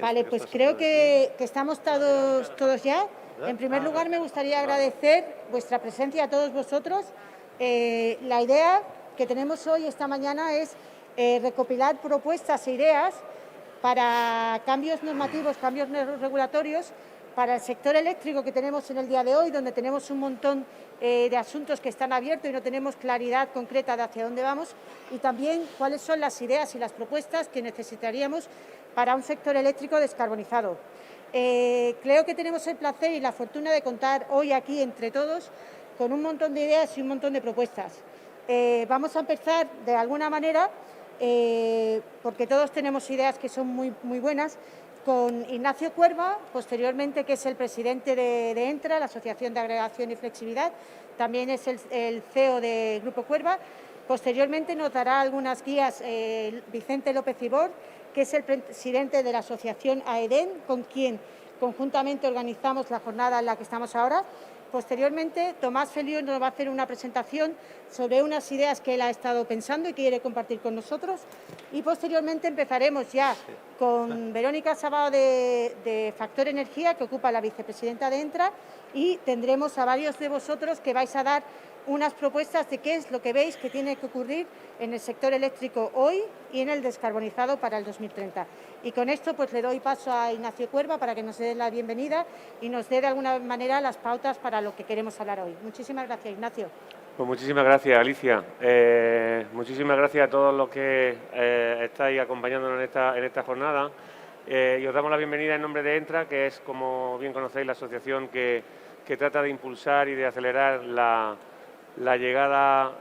Vale, pues creo que estamos todos ya. En primer lugar, me gustaría agradecer vuestra presencia a todos vosotros. La idea que tenemos hoy, esta mañana, es recopilar propuestas e ideas para cambios normativos, cambios regulatorios para el sector eléctrico que tenemos en el día de hoy, donde tenemos un montón de asuntos que están abiertos y no tenemos claridad concreta de hacia dónde vamos, y también cuáles son las ideas y las propuestas que necesitaríamos para un sector eléctrico descarbonizado. Creo que tenemos el placer y la fortuna de contar hoy aquí entre todos con un montón de ideas y un montón de propuestas. Vamos a empezar de alguna manera, porque todos tenemos ideas que son muy buenas, con Ignacio Cuerva, posteriormente, que es el presidente de ENTRA, la Asociación de Agregación y Flexibilidad, también es el CEO de Grupo Cuerva. Posteriormente nos dará algunas guías Vicente López Ibor, que es el presidente de la Asociación AEDEN, con quien conjuntamente organizamos la jornada en la que estamos ahora. Posteriormente, Tomás Feliu nos va a hacer una presentación sobre unas ideas que él ha estado pensando y quiere compartir con nosotros. Y posteriormente empezaremos ya con Verónica Sabao de Factor Energía, que ocupa la vicepresidenta de ENTRA, y tendremos a varios de vosotros que vais a dar unas propuestas de qué es lo que veis que tiene que ocurrir en el sector eléctrico hoy y en el descarbonizado para el 2030. Y con esto pues le doy paso a Ignacio Cuerva para que nos dé la bienvenida y nos dé de alguna manera las pautas para lo que queremos hablar hoy. Muchísimas gracias, Ignacio. Pues muchísimas gracias, Alicia. Muchísimas gracias a todos los que estáis acompañándonos en esta jornada. Y os damos la bienvenida en nombre de ENTRA, que es, como bien conocéis, la asociación que trata de impulsar y de acelerar la llegada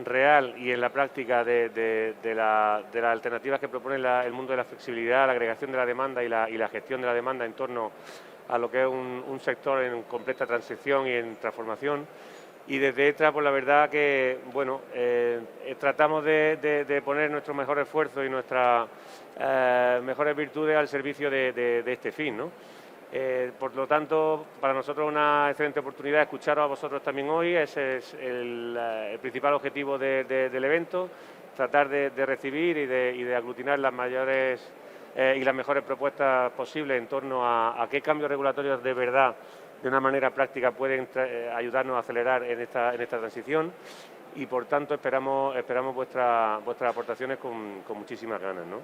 real y en la práctica de las alternativas que propone el mundo de la flexibilidad, la agregación de la demanda y la gestión de la demanda en torno a lo que es un sector en completa transición y en transformación. Y desde ENTRA, pues la verdad que, bueno, tratamos de poner nuestro mejor esfuerzo y nuestras mejores virtudes al servicio de este fin, ¿no? Por lo tanto, para nosotros es una excelente oportunidad escucharos a vosotros también hoy. Ese es el principal objetivo del evento, tratar de recibir y de aglutinar las mayores y las mejores propuestas posibles en torno a qué cambios regulatorios de verdad, de una manera práctica, pueden ayudarnos a acelerar en esta transición, y por tanto esperamos vuestras aportaciones con muchísimas ganas, ¿no?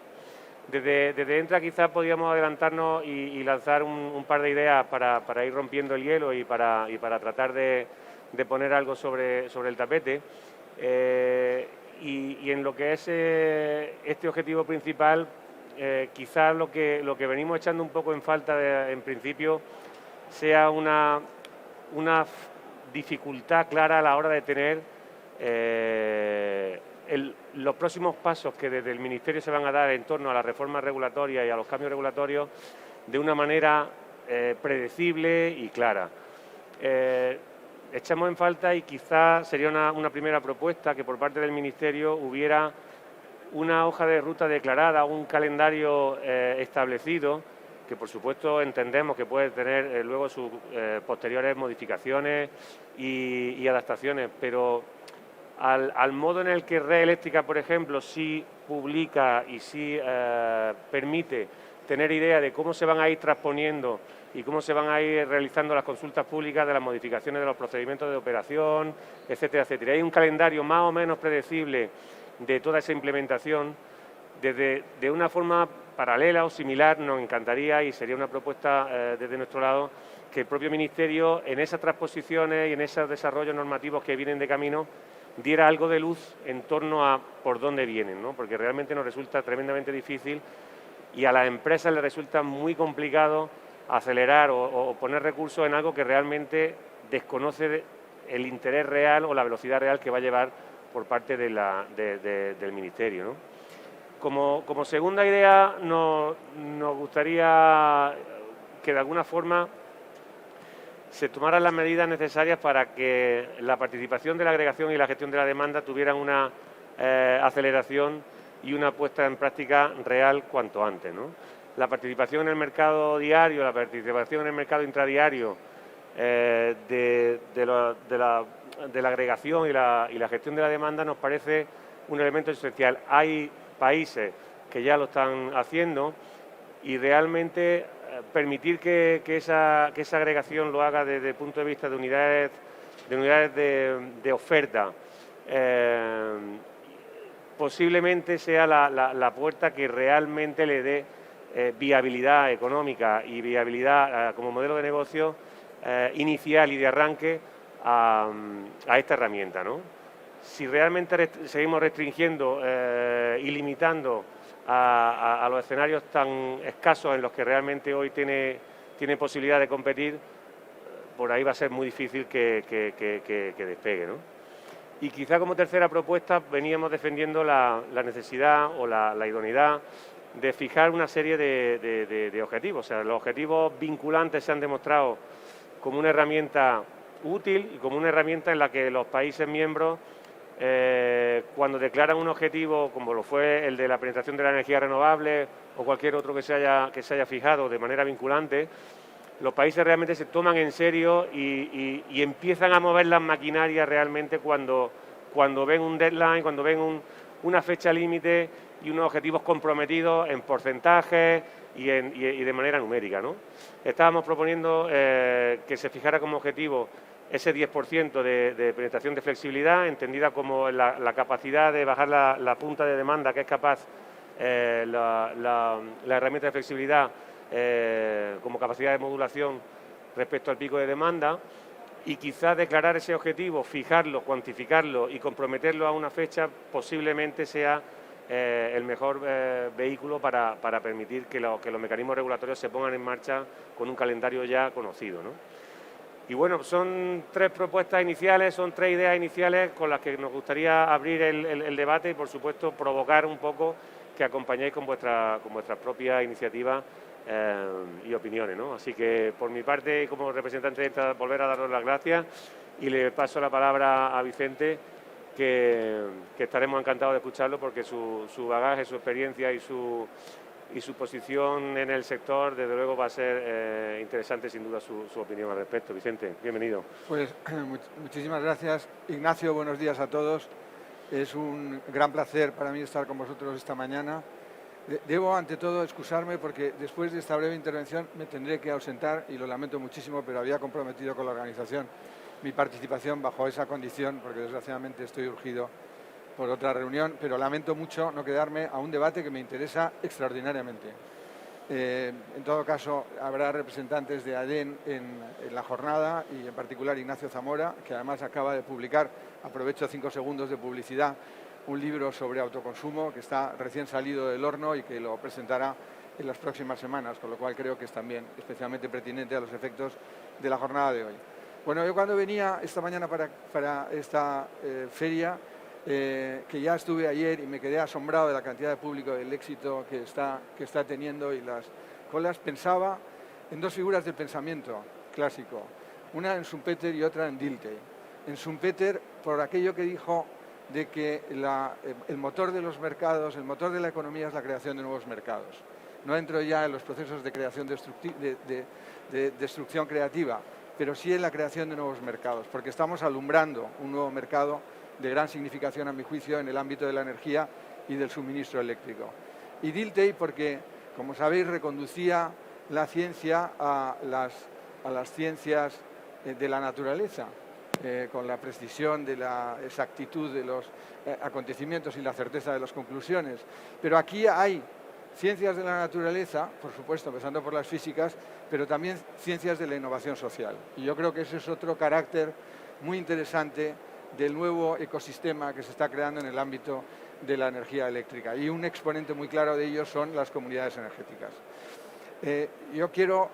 Desde ENTRA quizás podíamos adelantarnos y lanzar un par de ideas para ir rompiendo el hielo y para tratar de poner algo sobre el tapete. Y en lo que es este objetivo principal, quizás lo que venimos echando un poco en falta en principio sea una dificultad clara a la hora de tener los próximos pasos que desde el Ministerio se van a dar en torno a la reforma regulatoria y a los cambios regulatorios de una manera predecible y clara. Echamos en falta, y quizás sería una primera propuesta, que por parte del Ministerio hubiera una hoja de ruta declarada, un calendario establecido, que por supuesto entendemos que puede tener luego sus posteriores modificaciones y adaptaciones, pero al modo en el que Red Eléctrica, por ejemplo, sí publica y sí permite tener idea de cómo se van a ir transponiendo y cómo se van a ir realizando las consultas públicas de las modificaciones de los procedimientos de operación, etcétera, etcétera. Hay un calendario más o menos predecible de toda esa implementación. De una forma paralela o similar, nos encantaría, y sería una propuesta desde nuestro lado, que el propio Ministerio, en esas transposiciones y en esos desarrollos normativos que vienen de camino, diera algo de luz en torno a por dónde vienen, ¿no? Porque realmente nos resulta tremendamente difícil, y a las empresas les resulta muy complicado acelerar o poner recursos en algo que realmente desconoce el interés real o la velocidad real que va a llevar por parte del Ministerio, ¿no? Como segunda idea, nos gustaría que de alguna forma se tomaran las medidas necesarias para que la participación de la agregación y la gestión de la demanda tuvieran una aceleración y una puesta en práctica real cuanto antes, ¿no? La participación en el mercado diario, la participación en el mercado intradiario de la agregación y la gestión de la demanda nos parece un elemento esencial. Hay países que ya lo están haciendo y realmente permitir que esa agregación lo haga desde el punto de vista de unidades de oferta, posiblemente sea la puerta que realmente le dé viabilidad económica y viabilidad como modelo de negocio inicial y de arranque a esta herramienta, ¿no? Si realmente seguimos restringiendo y limitando a los escenarios tan escasos en los que realmente hoy tiene posibilidad de competir, por ahí va a ser muy difícil que despegue, ¿no? Y quizá como tercera propuesta veníamos defendiendo la necesidad o la idoneidad de fijar una serie de objetivos. O sea, los objetivos vinculantes se han demostrado como una herramienta útil y como una herramienta en la que los países miembros, cuando declaran un objetivo, como lo fue el de la penetración de la energía renovable o cualquier otro que se haya fijado de manera vinculante, los países realmente se toman en serio y empiezan a mover las maquinarias realmente cuando ven un deadline, cuando ven una fecha límite y unos objetivos comprometidos en porcentajes y de manera numérica, ¿no? Estábamos proponiendo que se fijara como objetivo ese 10% de penetración de flexibilidad, entendida como la capacidad de bajar la punta de demanda que es capaz la herramienta de flexibilidad como capacidad de modulación respecto al pico de demanda, y quizás declarar ese objetivo, fijarlo, cuantificarlo y comprometerlo a una fecha posiblemente sea el mejor vehículo para permitir que los mecanismos regulatorios se pongan en marcha con un calendario ya conocido, ¿no? Y bueno, son tres propuestas iniciales, son tres ideas iniciales con las que nos gustaría abrir el debate y, por supuesto, provocar un poco que acompañéis con vuestras propias iniciativas y opiniones, ¿no? Así que, por mi parte, como representante de esta, volver a daros las gracias y le paso la palabra a Vicente, que estaremos encantados de escucharlo porque su bagaje, su experiencia y su posición en el sector, desde luego va a ser interesante sin duda su opinión al respecto. Vicente, bienvenido. Pues muchísimas gracias. Ignacio, buenos días a todos. Es un gran placer para mí estar con vosotros esta mañana. Debo, ante todo, excusarme porque después de esta breve intervención me tendré que ausentar y lo lamento muchísimo, pero había comprometido con la organización mi participación bajo esa condición porque desgraciadamente estoy urgido por otra reunión, pero lamento mucho no quedarme a un debate que me interesa extraordinariamente. En todo caso, habrá representantes de ADEN en la jornada y en particular Ignacio Zamora, que además acaba de publicar, aprovecho 5 segundos de publicidad, un libro sobre autoconsumo que está recién salido del horno y que lo presentará en las próximas semanas, con lo cual creo que es también especialmente pertinente a los efectos de la jornada de hoy. Bueno, yo cuando venía esta mañana para esta feria, que ya estuve ayer y me quedé asombrado de la cantidad de público, del éxito que está teniendo y las colas, pensaba en dos figuras del pensamiento clásico, una en Schumpeter y otra en Dilthey. En Schumpeter, por aquello que dijo de que el motor de los mercados, el motor de la economía es la creación de nuevos mercados. No entro ya en los procesos de creación de destrucción creativa, pero sí en la creación de nuevos mercados, porque estamos alumbrando un nuevo mercado de gran significación, a mi juicio, en el ámbito de la energía y del suministro eléctrico. Y Dilthey, porque, como sabéis, reconducía la ciencia a las ciencias de la naturaleza, con la precisión de la exactitud de los acontecimientos y la certeza de las conclusiones. Pero aquí hay ciencias de la naturaleza, por supuesto, empezando por las físicas, pero también ciencias de la innovación social. Y yo creo que ese es otro carácter muy interesante del nuevo ecosistema que se está creando en el ámbito de la energía eléctrica. Y un exponente muy claro de ello son las comunidades energéticas. Yo quiero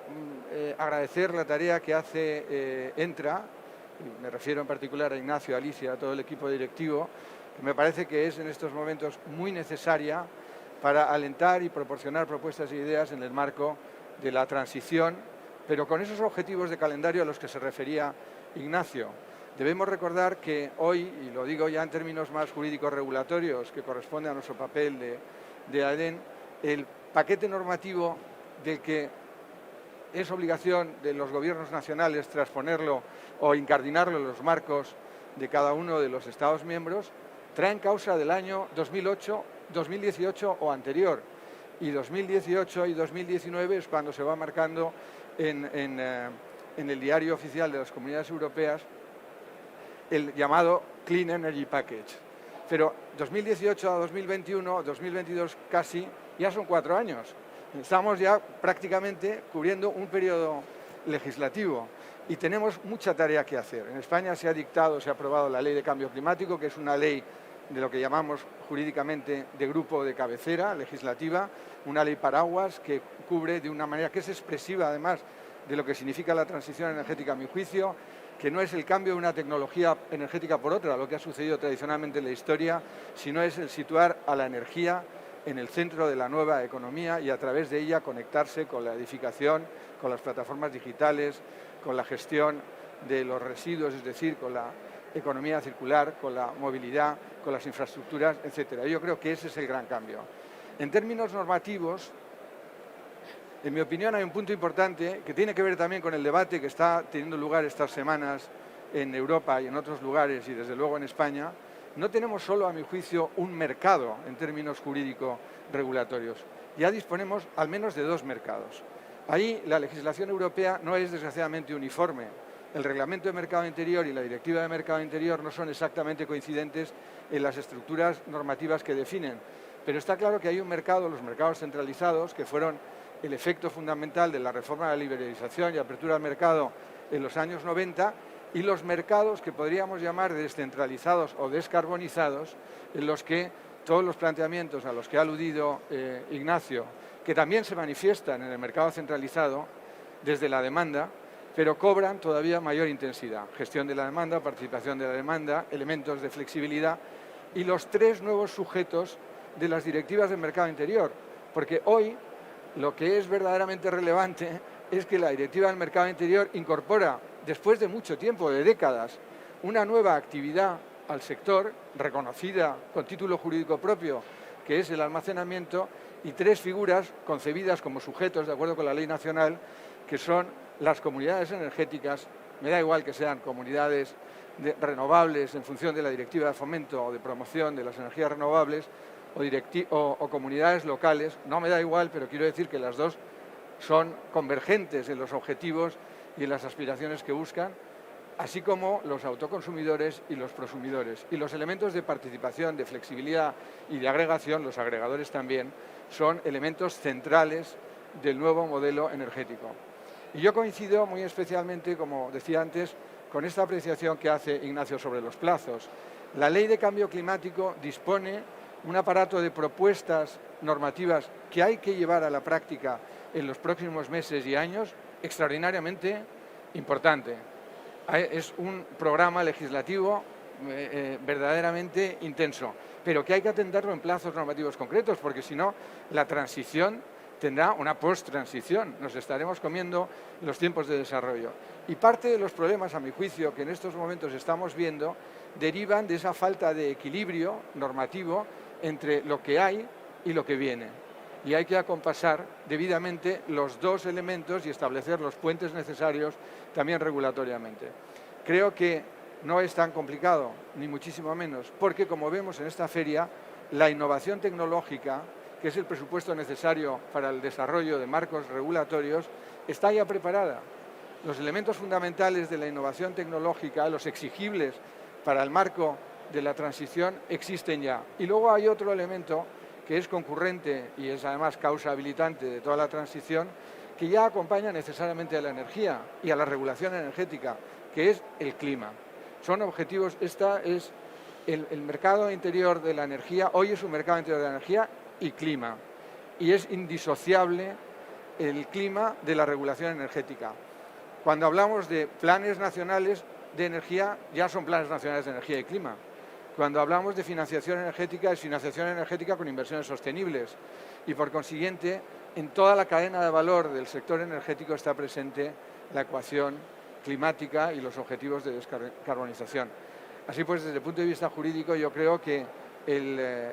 agradecer la tarea que hace Entra, y me refiero en particular a Ignacio, a Alicia, a todo el equipo directivo, que me parece que es en estos momentos muy necesaria para alentar y proporcionar propuestas e ideas en el marco de la transición, pero con esos objetivos de calendario a los que se refería Ignacio. Debemos recordar que hoy, y lo digo ya en términos más jurídicos regulatorios, que corresponde a nuestro papel de ADEN, el paquete normativo del que es obligación de los gobiernos nacionales transponerlo o incardinarlo en los marcos de cada uno de los Estados miembros, trae en causa del año 2008, 2018 o anterior. y 2018 y 2019 es cuando se va marcando en el diario oficial de las Comunidades Europeas el llamado Clean Energy Package. Pero 2018 a 2021, 2022 casi, ya son 4 años. Estamos ya prácticamente cubriendo un periodo legislativo y tenemos mucha tarea que hacer. En España se ha aprobado la Ley de Cambio Climático, que es una ley de lo que llamamos jurídicamente de grupo de cabecera legislativa, una ley paraguas que cubre de una manera que es expresiva además de lo que significa la transición energética a mi juicio, que no es el cambio de una tecnología energética por otra, lo que ha sucedido tradicionalmente en la historia, sino es el situar a la energía en el centro de la nueva economía y a través de ella conectarse con la edificación, con las plataformas digitales, con la gestión de los residuos, es decir, con la economía circular, con la movilidad, con las infraestructuras, etcétera. Yo creo que ese es el gran cambio. En términos normativos, en mi opinión hay un punto importante que tiene que ver también con el debate que está teniendo lugar estas semanas en Europa y en otros lugares y desde luego en España. No tenemos solo, a mi juicio, un mercado en términos jurídico-regulatorios. Ya disponemos al menos de 2 mercados. Ahí la legislación europea no es desgraciadamente uniforme. El reglamento de mercado interior y la directiva de mercado interior no son exactamente coincidentes en las estructuras normativas que definen. Pero está claro que hay un mercado, los mercados centralizados, que fueron el efecto fundamental de la reforma de la liberalización y apertura al mercado en los años 90, y los mercados que podríamos llamar descentralizados o descarbonizados, en los que todos los planteamientos a los que ha aludido Ignacio, que también se manifiestan en el mercado centralizado desde la demanda, pero cobran todavía mayor intensidad. Gestión de la demanda, participación de la demanda, elementos de flexibilidad y los 3 nuevos sujetos de las directivas del mercado interior. Porque hoy lo que es verdaderamente relevante es que la directiva del mercado interior incorpora, después de mucho tiempo, de décadas, una nueva actividad al sector, reconocida con título jurídico propio, que es el almacenamiento, y 3 figuras concebidas como sujetos, de acuerdo con la ley nacional, que son las comunidades energéticas. Me da igual que sean comunidades renovables en función de la directiva de fomento o de promoción de las energías renovables, o comunidades locales, no me da igual, pero quiero decir que las 2 son convergentes en los objetivos y en las aspiraciones que buscan, así como los autoconsumidores y los prosumidores. Y los elementos de participación, de flexibilidad y de agregación, los agregadores también, son elementos centrales del nuevo modelo energético. Y yo coincido muy especialmente, como decía antes, con esta apreciación que hace Ignacio sobre los plazos. La Ley de Cambio Climático dispone un aparato de propuestas normativas que hay que llevar a la práctica en los próximos meses y años extraordinariamente importante. Es un programa legislativo verdaderamente intenso, pero que hay que atenderlo en plazos normativos concretos, porque si no, la transición tendrá una post-transición. Nos estaremos comiendo los tiempos de desarrollo. Y parte de los problemas, a mi juicio, que en estos momentos estamos viendo, derivan de esa falta de equilibrio normativo entre lo que hay y lo que viene. Y hay que acompasar debidamente los 2 elementos y establecer los puentes necesarios también regulatoriamente. Creo que no es tan complicado, ni muchísimo menos, porque como vemos en esta feria, la innovación tecnológica, que es el presupuesto necesario para el desarrollo de marcos regulatorios, está ya preparada. Los elementos fundamentales de la innovación tecnológica, los exigibles para el marco de la transición, existen ya. Y luego hay otro elemento que es concurrente y es además causa habilitante de toda la transición, que ya acompaña necesariamente a la energía y a la regulación energética, que es el clima. Son objetivos, esta es el mercado interior de la energía, hoy es un mercado interior de la energía y clima, y es indisociable el clima de la regulación energética. Cuando hablamos de planes nacionales de energía, ya son planes nacionales de energía y clima. Cuando hablamos de financiación energética, es financiación energética con inversiones sostenibles. Y por consiguiente, en toda la cadena de valor del sector energético está presente la ecuación climática y los objetivos de descarbonización. Así pues, desde el punto de vista jurídico, yo creo que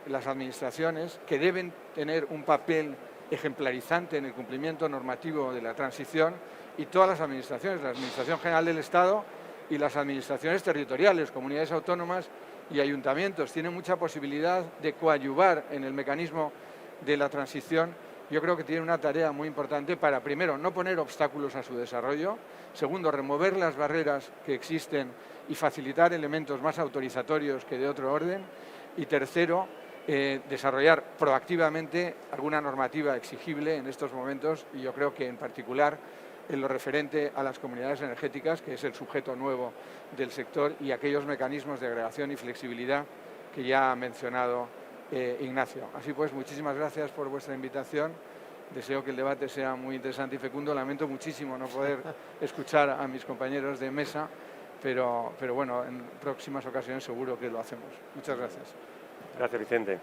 las administraciones, que deben tener un papel ejemplarizante en el cumplimiento normativo de la transición, y todas las administraciones, la Administración General del Estado y las administraciones territoriales, comunidades autónomas y ayuntamientos, tienen mucha posibilidad de coadyuvar en el mecanismo de la transición yo creo que tiene una tarea muy importante para, primero, no poner obstáculos a su desarrollo, segundo, remover las barreras que existen y facilitar elementos más autorizatorios que de otro orden, y tercero, desarrollar proactivamente alguna normativa exigible en estos momentos, y yo creo que en particular en lo referente a las comunidades energéticas, que es el sujeto nuevo del sector, y aquellos mecanismos de agregación y flexibilidad que ya ha mencionado Ignacio. Así pues, muchísimas gracias por vuestra invitación. Deseo que el debate sea muy interesante y fecundo. Lamento muchísimo no poder escuchar a mis compañeros de mesa, pero bueno, en próximas ocasiones seguro que lo hacemos. Muchas gracias. Gracias, Vicente.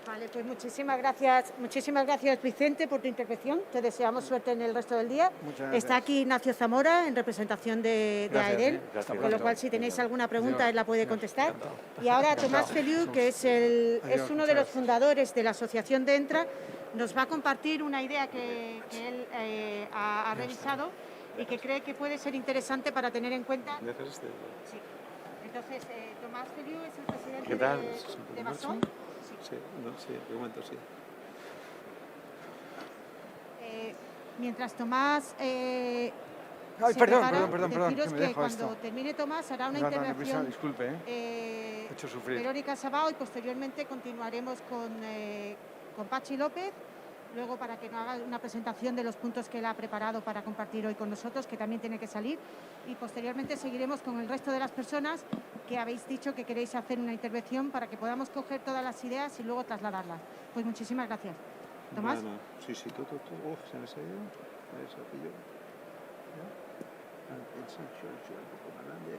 Vale, pues muchísimas gracias Vicente por tu intervención. Te deseamos suerte en el resto del día. Muchas gracias. Está aquí Ignacio Zamora en representación de Gracias, AEDEL, gracias. con lo cual si tenéis alguna pregunta él la puede contestar. Y ahora Tomás Feliu, que es Adiós, uno de los muchas fundadores de la asociación de Entra, nos va a compartir una idea que él ha revisado y que cree que puede ser interesante para tener en cuenta. Sí. Entonces, Tomás Feliu es el presidente ¿Qué tal? de Masón. Sí, no, sí, de momento sí. Mientras Tomás Ay, se perdón, prepara, deciros que me que dejo cuando esto. termine Tomás hará una No, deprisa, intervención disculpe, he hecho sufrir. Verónica Sabao, y posteriormente continuaremos con Pachi López, luego para que nos haga una presentación de los puntos que él ha preparado para compartir hoy con nosotros, que también tiene que salir, y posteriormente seguiremos con el resto de las personas que habéis dicho que queréis hacer una intervención para que podamos coger todas las ideas y luego trasladarlas. Pues muchísimas gracias. Tomás. Bueno, sí, tú. Se me ha salido. Eso, pillo. El Sancho, un poco más grande.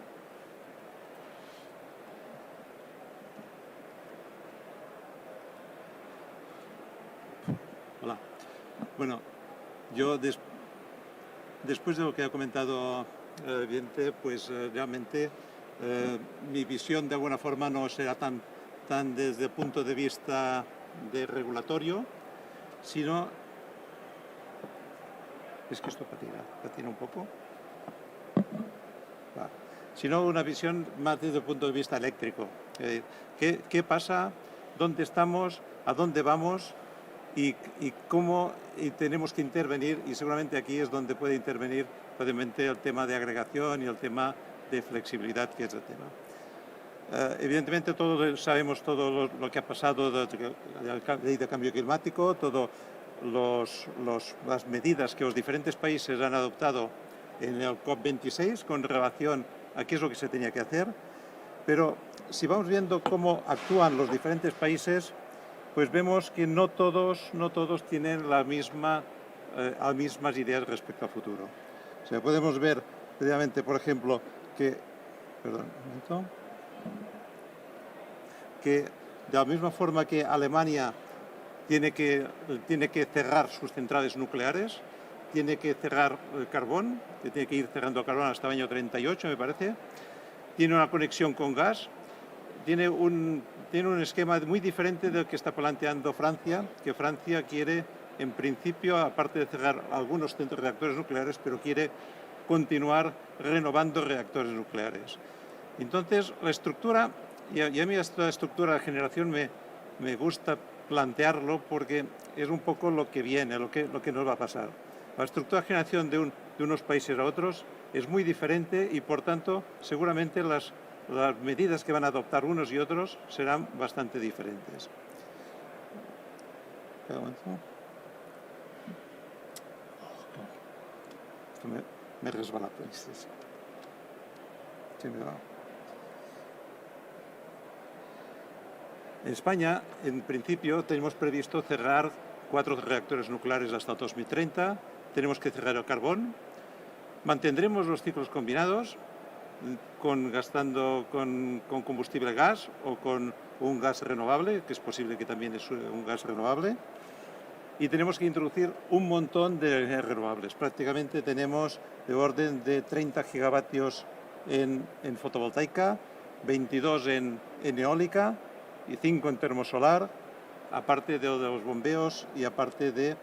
Hola. Bueno, yo después de lo que ha comentado Vicente, pues realmente mi visión de alguna forma no será tan desde el punto de vista de regulatorio, sino... Es que esto patina un poco. Va. Sino una visión más desde el punto de vista eléctrico. ¿Qué pasa? ¿Dónde estamos? ¿A dónde vamos? Y cómo tenemos que intervenir, y seguramente aquí es donde puede intervenir probablemente el tema de agregación y el tema de flexibilidad, que es el tema. Evidentemente todos sabemos todo lo que ha pasado de la ley de cambio climático, todas las medidas que los diferentes países han adoptado en el COP26 con relación a qué es lo que se tenía que hacer, pero si vamos viendo cómo actúan los diferentes países, pues vemos que no todos tienen las mismas ideas respecto al futuro. O sea, podemos ver, previamente, por ejemplo, que de la misma forma que Alemania tiene que cerrar sus centrales nucleares, tiene que cerrar el carbón, que tiene que ir cerrando el carbón hasta el año 38, me parece, tiene una conexión con gas, tiene un esquema muy diferente del que está planteando Francia, que Francia quiere, en principio, aparte de cerrar algunos reactores nucleares, pero quiere continuar renovando reactores nucleares. Entonces, la estructura, y a mí esta estructura de generación me gusta plantearlo porque es un poco lo que viene, lo que nos va a pasar. La estructura de generación de unos países a otros es muy diferente y, por tanto, seguramente las medidas que van a adoptar unos y otros serán bastante diferentes. Esto me resbala. Sí, me va. En España, en principio, tenemos previsto cerrar 4 reactores nucleares hasta 2030. Tenemos que cerrar el carbón. Mantendremos los ciclos combinados, gastando con combustible gas o con un gas renovable, que es posible que también es un gas renovable. Y tenemos que introducir un montón de energías renovables. Prácticamente tenemos de orden de 30 gigavatios en fotovoltaica, 22 en eólica y 5 en termosolar, aparte de los bombeos y aparte de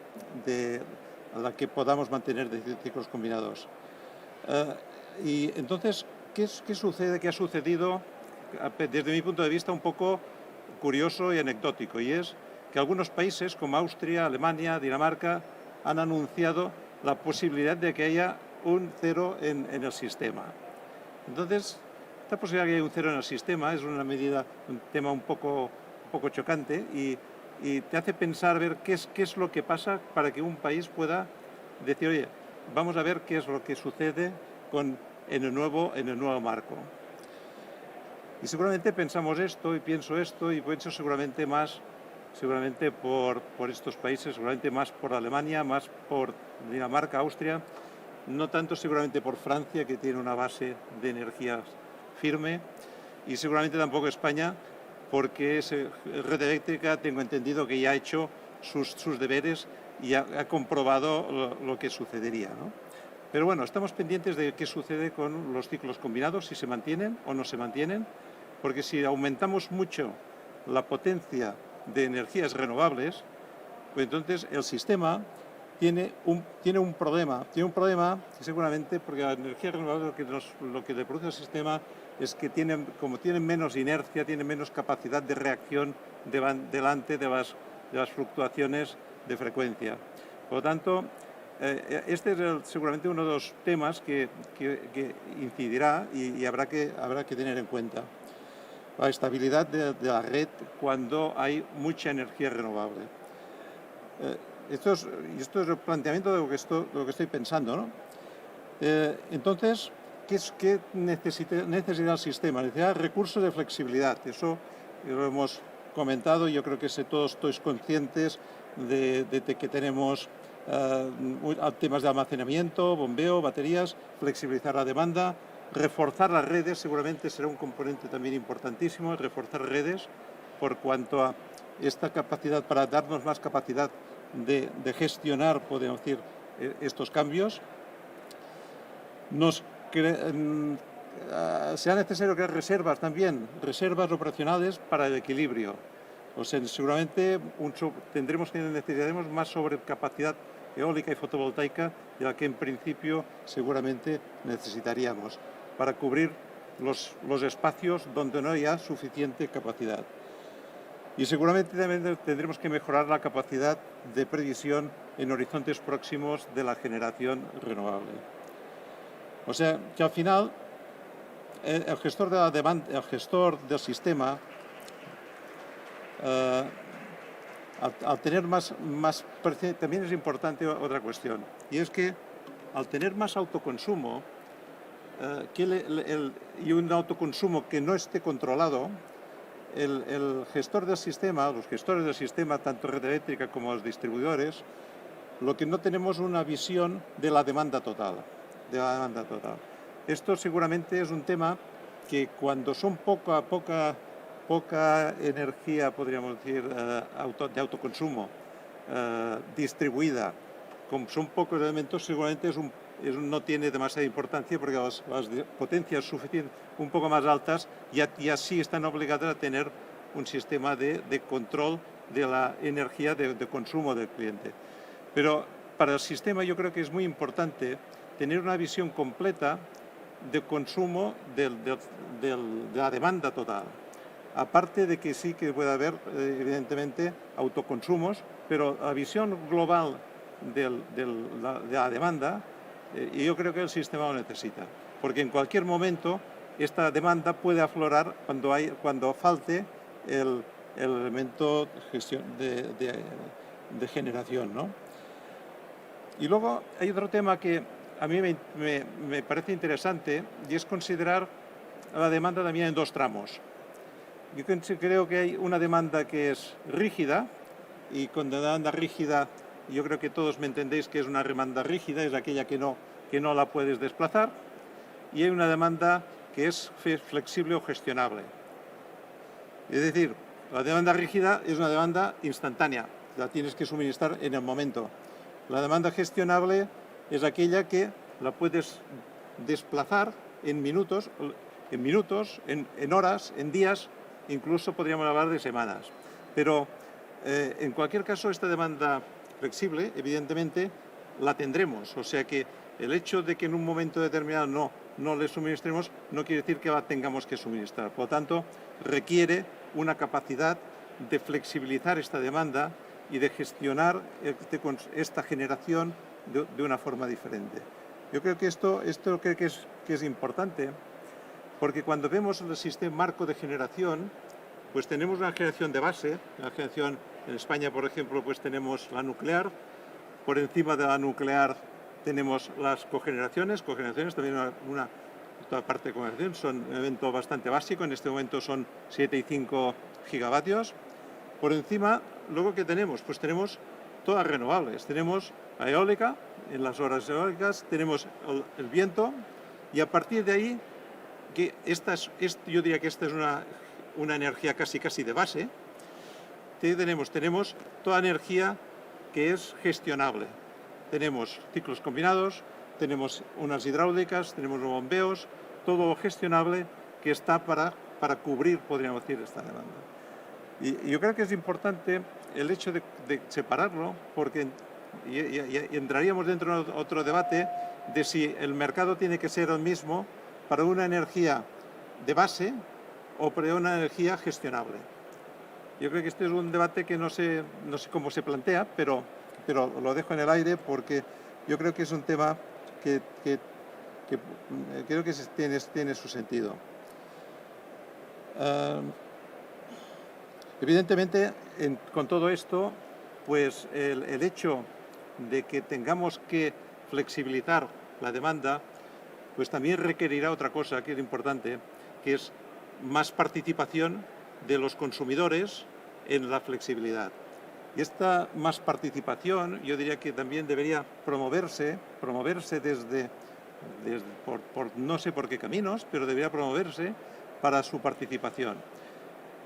la que podamos mantener de ciclos combinados. Y entonces, ¿qué sucede? ¿Qué ha sucedido? Desde mi punto de vista, un poco curioso y anecdótico, y es que algunos países como Austria, Alemania, Dinamarca han anunciado la posibilidad de que haya un cero en el sistema. Entonces, esta posibilidad de que haya un cero en el sistema es una medida, un tema un poco chocante y te hace pensar, ver qué es lo que pasa para que un país pueda decir, oye, vamos a ver qué es lo que sucede en el nuevo marco. Y seguramente pensamos esto y pienso esto y pienso seguramente por estos países, seguramente más por Alemania, más por Dinamarca, Austria, no tanto seguramente por Francia, que tiene una base de energía firme, y seguramente tampoco España, porque Red Eléctrica, tengo entendido que ya ha hecho sus deberes y ha comprobado lo que sucedería, ¿no? Pero bueno, estamos pendientes de qué sucede con los ciclos combinados, si se mantienen o no se mantienen, porque si aumentamos mucho la potencia de energías renovables, pues entonces el sistema tiene un problema que seguramente, porque la energía renovable lo que le produce al sistema es que como tienen menos inercia, tienen menos capacidad de reacción delante de las fluctuaciones de frecuencia. Por lo tanto, este es seguramente uno de los temas que incidirá y habrá que tener en cuenta. La estabilidad de la red cuando hay mucha energía renovable. Esto es el planteamiento de lo que estoy pensando, ¿no? Entonces, ¿qué necesita el sistema? Necesita recursos de flexibilidad. Eso lo hemos comentado. Yo creo que todos estáis conscientes de que tenemos temas de almacenamiento, bombeo, baterías, flexibilizar la demanda. Reforzar las redes seguramente será un componente también importantísimo, reforzar redes por cuanto a esta capacidad, para darnos más capacidad de gestionar, podemos decir, estos cambios. Será necesario crear reservas también, reservas operacionales para el equilibrio. O sea, seguramente necesitaremos más sobrecapacidad eólica y fotovoltaica de la que en principio seguramente necesitaríamos, para cubrir los espacios donde no haya suficiente capacidad. Y seguramente también tendremos que mejorar la capacidad de previsión en horizontes próximos de la generación renovable. O sea, que al final el gestor de la demanda, el gestor del sistema, al tener más también es importante otra cuestión, y es que al tener más autoconsumo, y un autoconsumo que no esté controlado, el gestor del sistema, los gestores del sistema, tanto Red Eléctrica como los distribuidores, lo que no tenemos una visión de la demanda total. Esto seguramente es un tema que cuando son poca energía, podríamos decir, de autoconsumo distribuida, como son pocos elementos, seguramente no tiene demasiada importancia, porque las potencias suficientes, un poco más altas, ya sí están obligadas a tener un sistema de control de la energía de consumo del cliente. Pero para el sistema yo creo que es muy importante tener una visión completa de consumo de la demanda total. Aparte de que sí que puede haber, evidentemente, autoconsumos, pero la visión global de la demanda, y yo creo que el sistema lo necesita, porque en cualquier momento esta demanda puede aflorar cuando falte el elemento de generación, ¿no? Y luego hay otro tema que a mí me parece interesante, y es considerar la demanda también en dos tramos. Yo creo que hay una demanda que es rígida, y con demanda rígida yo creo que todos me entendéis que es una demanda rígida, es aquella que no la puedes desplazar, y hay una demanda que es flexible o gestionable. Es decir, la demanda rígida es una demanda instantánea, la tienes que suministrar en el momento. La demanda gestionable es aquella que la puedes desplazar en minutos, en horas, en días, incluso podríamos hablar de semanas. Pero en cualquier caso, esta demanda flexible, evidentemente, la tendremos. O sea que el hecho de que en un momento determinado no le suministremos no quiere decir que la tengamos que suministrar. Por lo tanto, requiere una capacidad de flexibilizar esta demanda y de gestionar esta generación de una forma diferente. Yo creo que esto creo que es importante, porque cuando vemos el sistema marco de generación, pues tenemos una generación de base, una generación en España, por ejemplo, pues tenemos la nuclear, por encima de la nuclear tenemos las cogeneraciones también toda parte de cogeneración, son un evento bastante básico, en este momento son 7,5 gigavatios. Por encima, luego ¿qué tenemos? Pues tenemos todas renovables, tenemos la eólica, en las horas eólicas, tenemos el viento, y a partir de ahí, que yo diría que esta es una energía casi de base. Tenemos toda energía que es gestionable. Tenemos ciclos combinados, tenemos unas hidráulicas, tenemos los bombeos, todo gestionable que está para cubrir, podríamos decir, esta demanda. Y yo creo que es importante el hecho de separarlo, porque y entraríamos dentro de otro debate de si el mercado tiene que ser el mismo para una energía de base o para una energía gestionable. Yo creo que este es un debate que no sé cómo se plantea, pero lo dejo en el aire porque yo creo que es un tema que creo que tiene su sentido. Evidentemente, con todo esto, pues el hecho de que tengamos que flexibilizar la demanda, pues también requerirá otra cosa que es importante, que es más participación de los consumidores en la flexibilidad. Y esta más participación, yo diría que también debería promoverse por no sé por qué caminos, pero debería promoverse para su participación.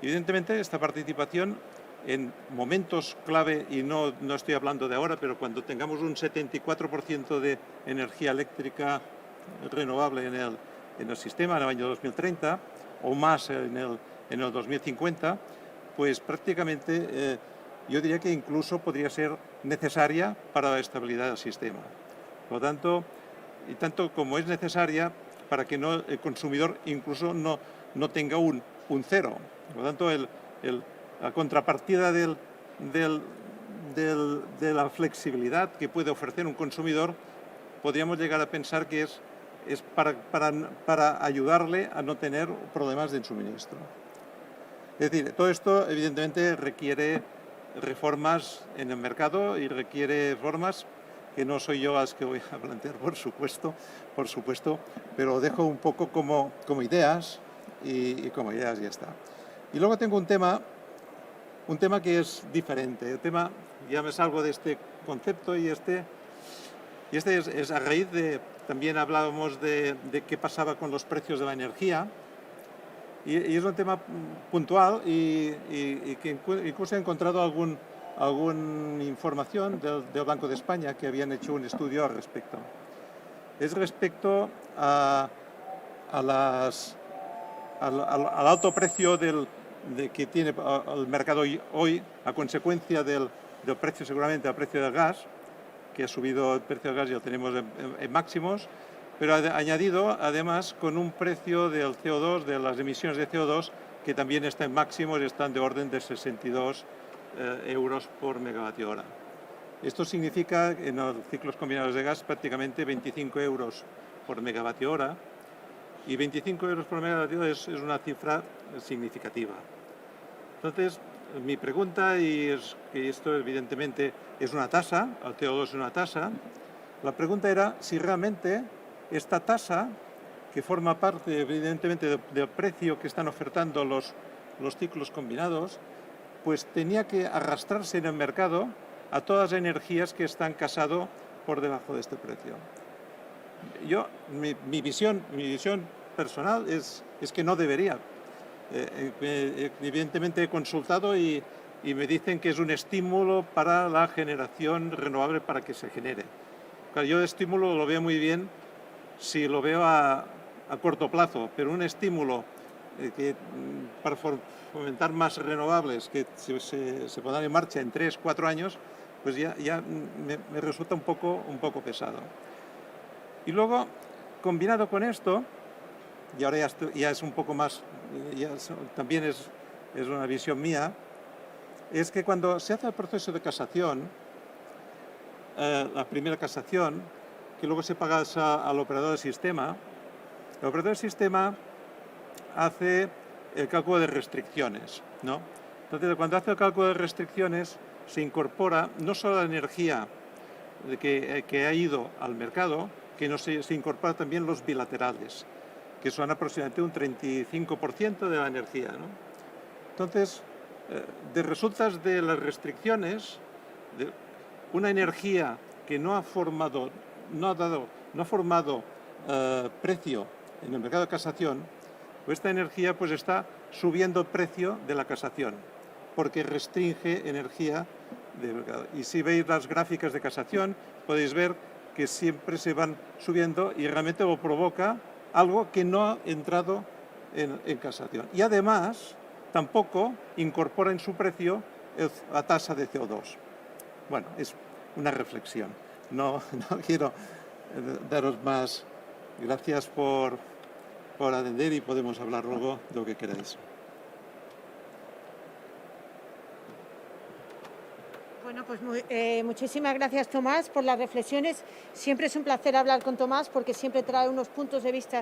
Evidentemente, esta participación en momentos clave, y no estoy hablando de ahora, pero cuando tengamos un 74% de energía eléctrica renovable en el sistema en el año 2030, o más en el 2050, pues prácticamente yo diría que incluso podría ser necesaria para la estabilidad del sistema. Por lo tanto, y tanto como es necesaria para que el consumidor incluso no tenga un cero. Por lo tanto, la contrapartida de la flexibilidad que puede ofrecer un consumidor, podríamos llegar a pensar que es para ayudarle a no tener problemas de suministro. Es decir, todo esto evidentemente requiere reformas en el mercado y requiere reformas que no soy yo las que voy a plantear, por supuesto, pero dejo un poco como ideas y como ideas ya está. Y luego tengo un tema que es diferente. El tema, ya me salgo de este concepto y este es a raíz de, también hablábamos de qué pasaba con los precios de la energía, y es un tema puntual y que incluso he encontrado alguna información del Banco de España que habían hecho un estudio al respecto. Es respecto al alto precio que tiene el mercado hoy a consecuencia del precio, seguramente, al precio del gas, que ha subido el precio del gas y lo tenemos en máximos, pero añadido además con un precio del CO2, de las emisiones de CO2, que también está en máximos y están de orden de 62 euros por megavatio hora. Esto significa en los ciclos combinados de gas prácticamente 25 euros por megavatio hora, y 25 euros por megavatio hora es una cifra significativa. Entonces, mi pregunta, y es que esto evidentemente es una tasa, el CO2 es una tasa, la pregunta era si realmente esta tasa, que forma parte evidentemente del precio que están ofertando los ciclos combinados, pues tenía que arrastrarse en el mercado a todas las energías que están casado por debajo de este precio. Mi visión personal es que no debería. Evidentemente he consultado y me dicen que es un estímulo para la generación renovable, para que se genere. Claro, yo de estímulo lo veo muy bien si lo veo a corto plazo, pero un estímulo para fomentar más renovables que se pongan en marcha en 3-4 años, pues ya me resulta un poco pesado. Y luego, combinado con esto, y ahora ya es un poco más, también es una visión mía, es que cuando se hace el proceso de casación, la primera casación, que luego se paga al operador del sistema, el operador del sistema hace el cálculo de restricciones, ¿no? Entonces, cuando hace el cálculo de restricciones, se incorpora no solo la energía que ha ido al mercado, que se incorpora también los bilaterales, que son aproximadamente un 35% de la energía, ¿no? Entonces, resultas de las restricciones, de una energía que no ha formado precio en el mercado de casación, pues esta energía pues está subiendo el precio de la casación, porque restringe energía del mercado. Y si veis las gráficas de casación, podéis ver que siempre se van subiendo y realmente lo provoca algo que no ha entrado en casación. Y además, tampoco incorpora en su precio la tasa de CO2. Bueno, es una reflexión. No quiero daros más. Gracias por atender y podemos hablar luego de lo que queráis. Bueno, pues muchísimas gracias, Tomás, por las reflexiones. Siempre es un placer hablar con Tomás porque siempre trae unos puntos de vista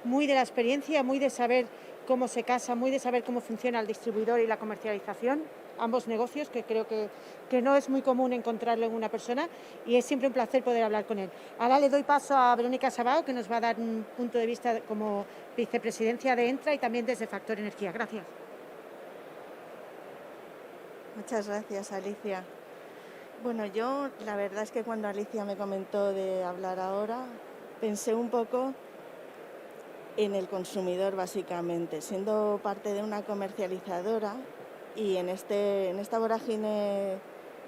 muy de la experiencia, muy de saber cómo se casa, muy de saber cómo funciona el distribuidor y la comercialización, ambos negocios, que creo que no es muy común encontrarlo en una persona, y es siempre un placer poder hablar con él. Ahora le doy paso a Verónica Sabao, que nos va a dar un punto de vista como vicepresidencia de Entra y también desde Factor Energía. Gracias. Muchas gracias, Alicia. Bueno, yo la verdad es que cuando Alicia me comentó de hablar ahora, pensé un poco en el consumidor básicamente, siendo parte de una comercializadora y en esta vorágine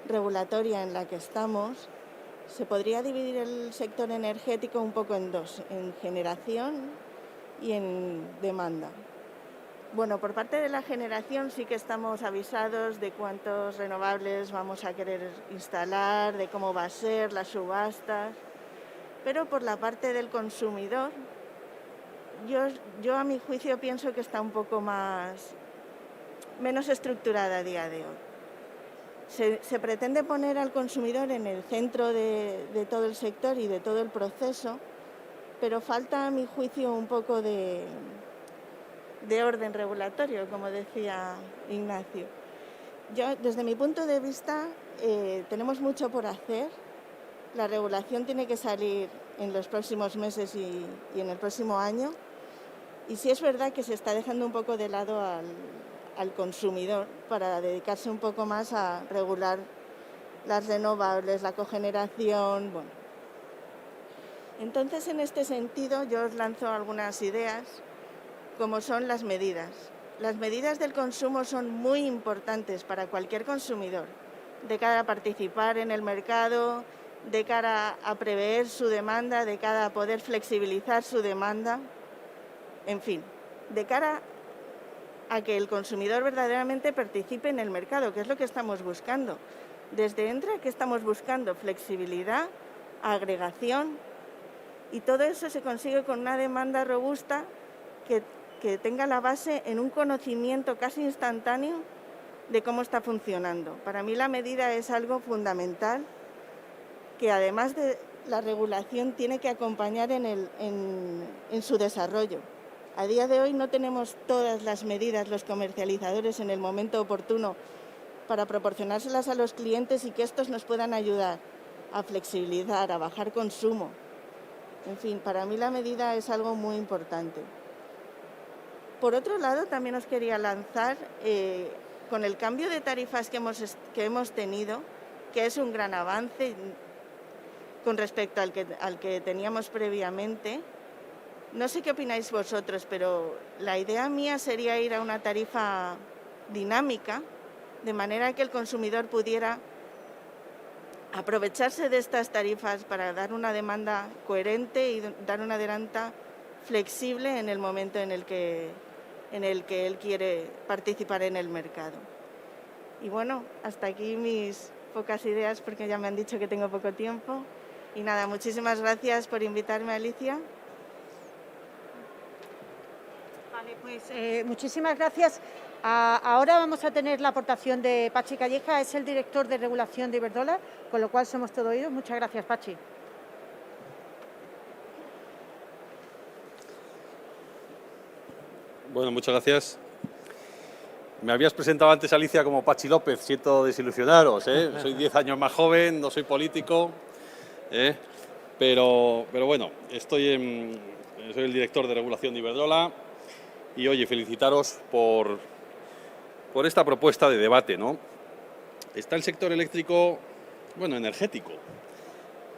regulatoria en la que estamos, se podría dividir el sector energético un poco en dos, en generación y en demanda. Bueno, por parte de la generación sí que estamos avisados de cuántos renovables vamos a querer instalar, de cómo va a ser, las subastas, pero por la parte del consumidor, yo a mi juicio pienso que está un poco menos estructurada a día de hoy. Se pretende poner al consumidor en el centro de todo el sector y de todo el proceso, pero falta a mi juicio un poco de orden regulatorio, como decía Ignacio. Yo, desde mi punto de vista, tenemos mucho por hacer. La regulación tiene que salir en los próximos meses y en el próximo año. Y sí es verdad que se está dejando un poco de lado al consumidor para dedicarse un poco más a regular las renovables, la cogeneración. Bueno. Entonces, en este sentido, yo os lanzo algunas ideas, como son las medidas. Las medidas del consumo son muy importantes para cualquier consumidor, de cara a participar en el mercado, de cara a prever su demanda, de cara a poder flexibilizar su demanda, en fin, de cara a que el consumidor verdaderamente participe en el mercado, que es lo que estamos buscando. Desde Entra, ¿qué estamos buscando? Flexibilidad, agregación, y todo eso se consigue con una demanda robusta que tenga la base en un conocimiento casi instantáneo de cómo está funcionando. Para mí la medida es algo fundamental que además de la regulación tiene que acompañar en su desarrollo. A día de hoy no tenemos todas las medidas los comercializadores en el momento oportuno para proporcionárselas a los clientes y que estos nos puedan ayudar a flexibilizar, a bajar consumo. En fin, para mí la medida es algo muy importante. Por otro lado, también os quería lanzar, con el cambio de tarifas que hemos tenido, que es un gran avance con respecto al que teníamos previamente. No sé qué opináis vosotros, pero la idea mía sería ir a una tarifa dinámica, de manera que el consumidor pudiera aprovecharse de estas tarifas para dar una demanda coherente y dar una demanda flexible en el momento en el que él quiere participar en el mercado. Y bueno, hasta aquí mis pocas ideas porque ya me han dicho que tengo poco tiempo. Y nada, muchísimas gracias por invitarme, Alicia. Vale, pues muchísimas gracias. Ahora vamos a tener la aportación de Pachi Calleja, es el director de regulación de Iberdrola, con lo cual somos todo oídos. Muchas gracias, Pachi. Bueno, muchas gracias. Me habías presentado antes, Alicia, como Pachi López. Siento desilusionaros, ¿eh? Soy 10 años más joven, no soy político, ¿eh? Pero bueno, soy el director de regulación de Iberdrola y, oye, felicitaros por esta propuesta de debate, ¿no? Está el sector eléctrico, bueno, energético,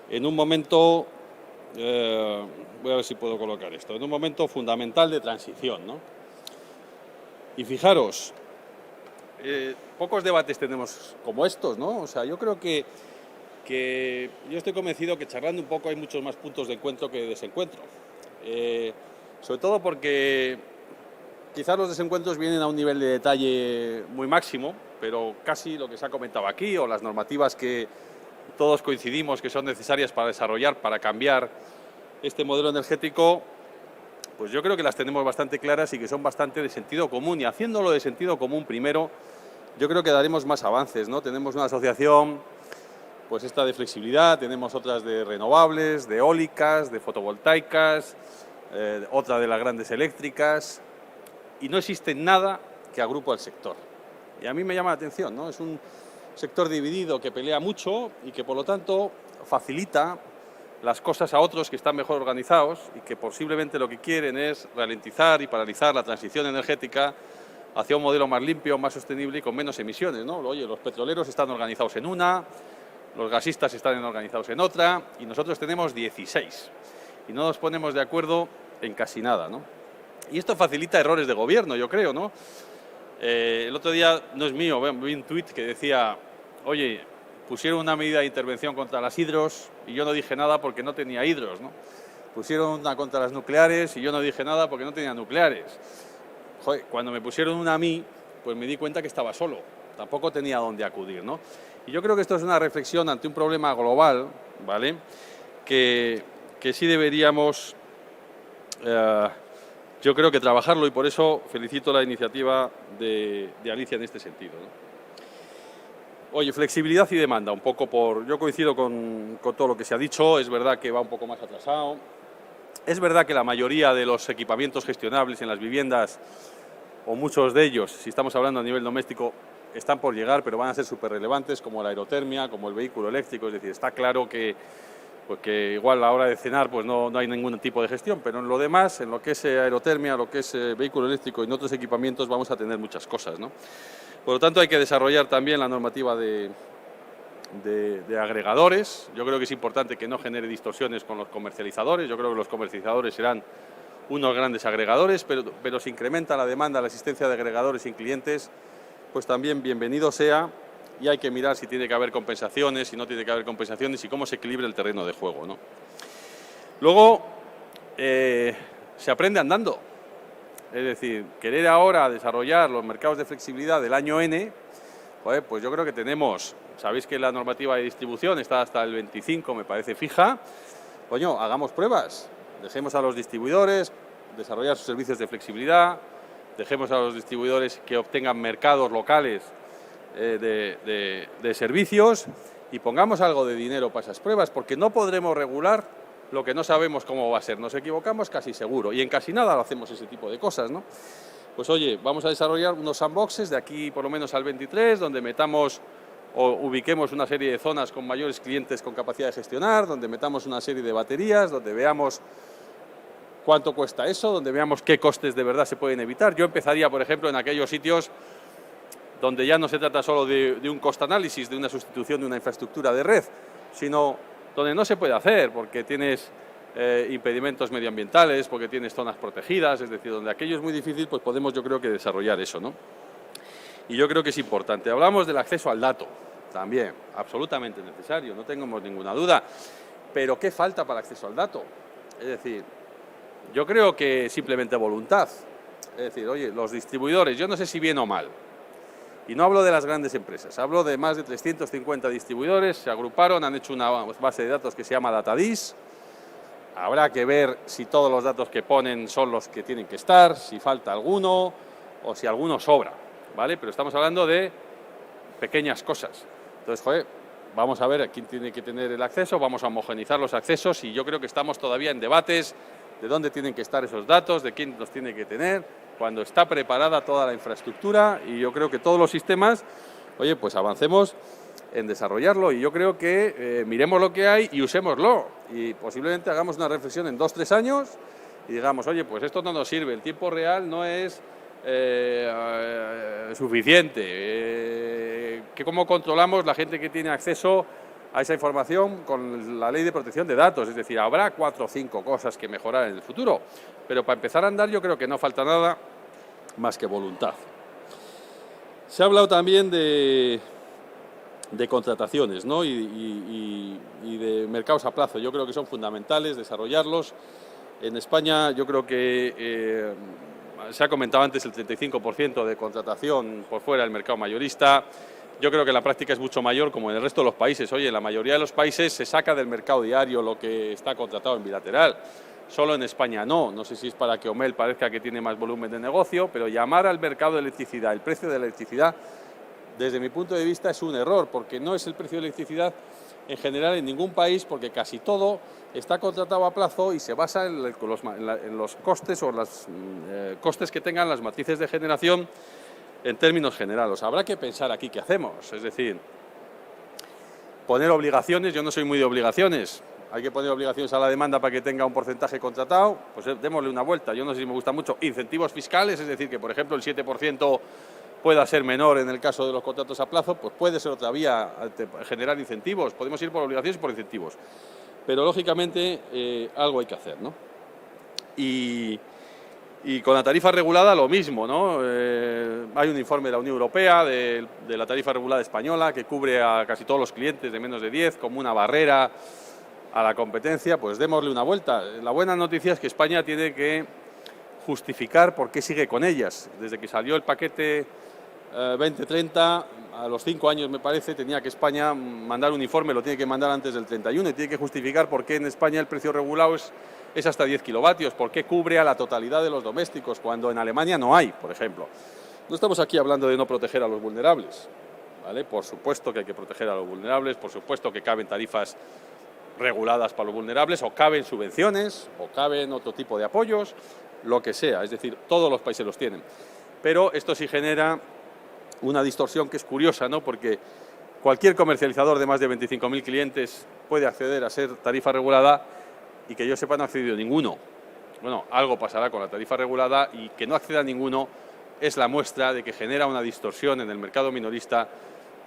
en un momento, voy a ver si puedo colocar esto, en un momento fundamental de transición, ¿no? Y fijaros, pocos debates tenemos como estos, ¿no? O sea, yo creo que yo estoy convencido que charlando un poco hay muchos más puntos de encuentro que de desencuentro. Sobre todo porque quizás los desencuentros vienen a un nivel de detalle muy máximo, pero casi lo que se ha comentado aquí, o las normativas que todos coincidimos que son necesarias para desarrollar, para cambiar este modelo energético, pues yo creo que las tenemos bastante claras y que son bastante de sentido común. Y haciéndolo de sentido común primero, yo creo que daremos más avances, ¿no? Tenemos una asociación, pues esta de flexibilidad, tenemos otras de renovables, de eólicas, de fotovoltaicas, otra de las grandes eléctricas, y no existe nada que agrupe al sector. Y a mí me llama la atención, ¿no? Es un sector dividido que pelea mucho y que, por lo tanto, facilita las cosas a otros que están mejor organizados y que posiblemente lo que quieren es ralentizar y paralizar la transición energética hacia un modelo más limpio, más sostenible y con menos emisiones, ¿no? Oye, los petroleros están organizados en una, los gasistas están organizados en otra y nosotros tenemos 16 y no nos ponemos de acuerdo en casi nada, ¿no? Y esto facilita errores de gobierno, yo creo, ¿no? El otro día, no es mío, vi un tuit que decía, oye, pusieron una medida de intervención contra las hidros y yo no dije nada porque no tenía hidros, ¿no? Pusieron una contra las nucleares y yo no dije nada porque no tenía nucleares. Joder, cuando me pusieron una a mí, pues me di cuenta que estaba solo, tampoco tenía dónde acudir, ¿no? Y yo creo que esto es una reflexión ante un problema global, ¿vale? Que sí deberíamos, yo creo que trabajarlo, y por eso felicito la iniciativa de Alicia en este sentido, ¿no? Oye, flexibilidad y demanda, un poco yo coincido con todo lo que se ha dicho, es verdad que va un poco más atrasado, es verdad que la mayoría de los equipamientos gestionables en las viviendas, o muchos de ellos, si estamos hablando a nivel doméstico, están por llegar, pero van a ser súper relevantes, como la aerotermia, como el vehículo eléctrico, es decir, está claro que igual a la hora de cenar pues no hay ningún tipo de gestión, pero en lo demás, en lo que es aerotermia, lo que es vehículo eléctrico y en otros equipamientos vamos a tener muchas cosas, ¿no? Por lo tanto, hay que desarrollar también la normativa de agregadores. Yo creo que es importante que no genere distorsiones con los comercializadores. Yo creo que los comercializadores serán unos grandes agregadores, pero si incrementa la demanda, la existencia de agregadores sin clientes, pues también bienvenido sea, y hay que mirar si tiene que haber compensaciones, si no tiene que haber compensaciones y cómo se equilibra el terreno de juego, ¿no? Luego, se aprende andando. Es decir, querer ahora desarrollar los mercados de flexibilidad del año N, pues yo creo que tenemos, sabéis que la normativa de distribución está hasta el 25, me parece fija, coño, hagamos pruebas, dejemos a los distribuidores desarrollar sus servicios de flexibilidad, dejemos a los distribuidores que obtengan mercados locales de servicios y pongamos algo de dinero para esas pruebas, porque no podremos regular lo que no sabemos cómo va a ser. Nos equivocamos casi seguro y en casi nada lo hacemos ese tipo de cosas, ¿no? Pues oye, vamos a desarrollar unos sandboxes de aquí por lo menos al 23, donde metamos o ubiquemos una serie de zonas con mayores clientes con capacidad de gestionar, donde metamos una serie de baterías, donde veamos cuánto cuesta eso, donde veamos qué costes de verdad se pueden evitar. Yo empezaría, por ejemplo, en aquellos sitios donde ya no se trata solo de un cost análisis, de una sustitución de una infraestructura de red, sino donde no se puede hacer, porque tienes impedimentos medioambientales, porque tienes zonas protegidas, es decir, donde aquello es muy difícil, pues podemos, yo creo, que desarrollar eso, ¿no? Y yo creo que es importante. Hablamos del acceso al dato, también, absolutamente necesario, no tenemos ninguna duda, pero ¿qué falta para el acceso al dato? Es decir, yo creo que simplemente voluntad. Es decir, oye, los distribuidores, yo no sé si bien o mal, y no hablo de las grandes empresas, hablo de más de 350 distribuidores, se agruparon, han hecho una base de datos que se llama DataDis. Habrá que ver si todos los datos que ponen son los que tienen que estar, si falta alguno o si alguno sobra. ¿vale? Pero estamos hablando de pequeñas cosas. Entonces, joder, vamos a ver a quién tiene que tener el acceso, vamos a homogeneizar los accesos y yo creo que estamos todavía en debates de dónde tienen que estar esos datos, de quién los tiene que tener, cuando está preparada toda la infraestructura y yo creo que todos los sistemas, oye, pues avancemos en desarrollarlo y yo creo que miremos lo que hay y usémoslo y posiblemente hagamos una reflexión en 2 o 3 años y digamos, oye, pues esto no nos sirve, el tiempo real no es suficiente, que cómo controlamos la gente que tiene acceso a esa información con la ley de protección de datos, es decir, habrá 4 o 5 cosas que mejorar en el futuro, pero para empezar a andar yo creo que no falta nada más que voluntad. Se ha hablado también de contrataciones, ¿no? y de mercados a plazo. Yo creo que son fundamentales desarrollarlos. En España yo creo que se ha comentado antes el 35% de contratación por fuera del mercado mayorista. Yo creo que la práctica es mucho mayor como en el resto de los países. Oye, en la mayoría de los países se saca del mercado diario lo que está contratado en bilateral. Solo en España no. No sé si es para que OMEL parezca que tiene más volumen de negocio, pero llamar al mercado de electricidad el precio de la electricidad, desde mi punto de vista, es un error, porque no es el precio de electricidad en general en ningún país, porque casi todo está contratado a plazo y se basa en los costes o los costes que tengan las matrices de generación en términos generales. Habrá que pensar aquí qué hacemos, es decir, poner obligaciones. Yo no soy muy de obligaciones, hay que poner obligaciones a la demanda para que tenga un porcentaje contratado, pues démosle una vuelta. Yo no sé si me gusta mucho incentivos fiscales, es decir, que por ejemplo el 7% pueda ser menor en el caso de los contratos a plazo, pues puede ser otra vía generar incentivos. Podemos ir por obligaciones y por incentivos, pero lógicamente algo hay que hacer, ¿no? Y con la tarifa regulada lo mismo, ¿no? Hay un informe de la Unión Europea de la tarifa regulada española que cubre a casi todos los clientes de menos de 10 como una barrera a la competencia. Pues démosle una vuelta. La buena noticia es que España tiene que justificar por qué sigue con ellas. Desde que salió el paquete 2030, a los 5 años me parece, tenía que España mandar un informe, lo tiene que mandar antes del 31 y tiene que justificar por qué en España el precio regulado es hasta 10 kilovatios, por qué cubre a la totalidad de los domésticos, cuando en Alemania no hay, por ejemplo. No estamos aquí hablando de no proteger a los vulnerables, ¿vale? Por supuesto que hay que proteger a los vulnerables, por supuesto que caben tarifas reguladas para los vulnerables, o caben subvenciones, o caben otro tipo de apoyos, lo que sea, es decir, todos los países los tienen. Pero esto sí genera una distorsión que es curiosa, ¿no? Porque cualquier comercializador de más de 25.000 clientes puede acceder a ser tarifa regulada y que yo sepa no ha accedido ninguno. Bueno, algo pasará con la tarifa regulada y que no acceda ninguno es la muestra de que genera una distorsión en el mercado minorista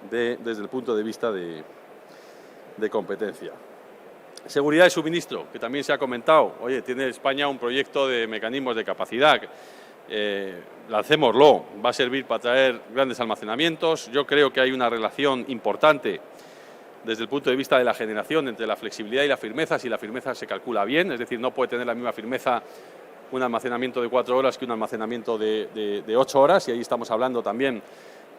desde el punto de vista de competencia. Seguridad de suministro, que también se ha comentado. Oye, tiene España un proyecto de mecanismos de capacidad. Lancémoslo, va a servir para traer grandes almacenamientos. Yo creo que hay una relación importante desde el punto de vista de la generación entre la flexibilidad y la firmeza, si la firmeza se calcula bien, es decir, no puede tener la misma firmeza un almacenamiento de 4 horas que un almacenamiento de 8 horas, y ahí estamos hablando también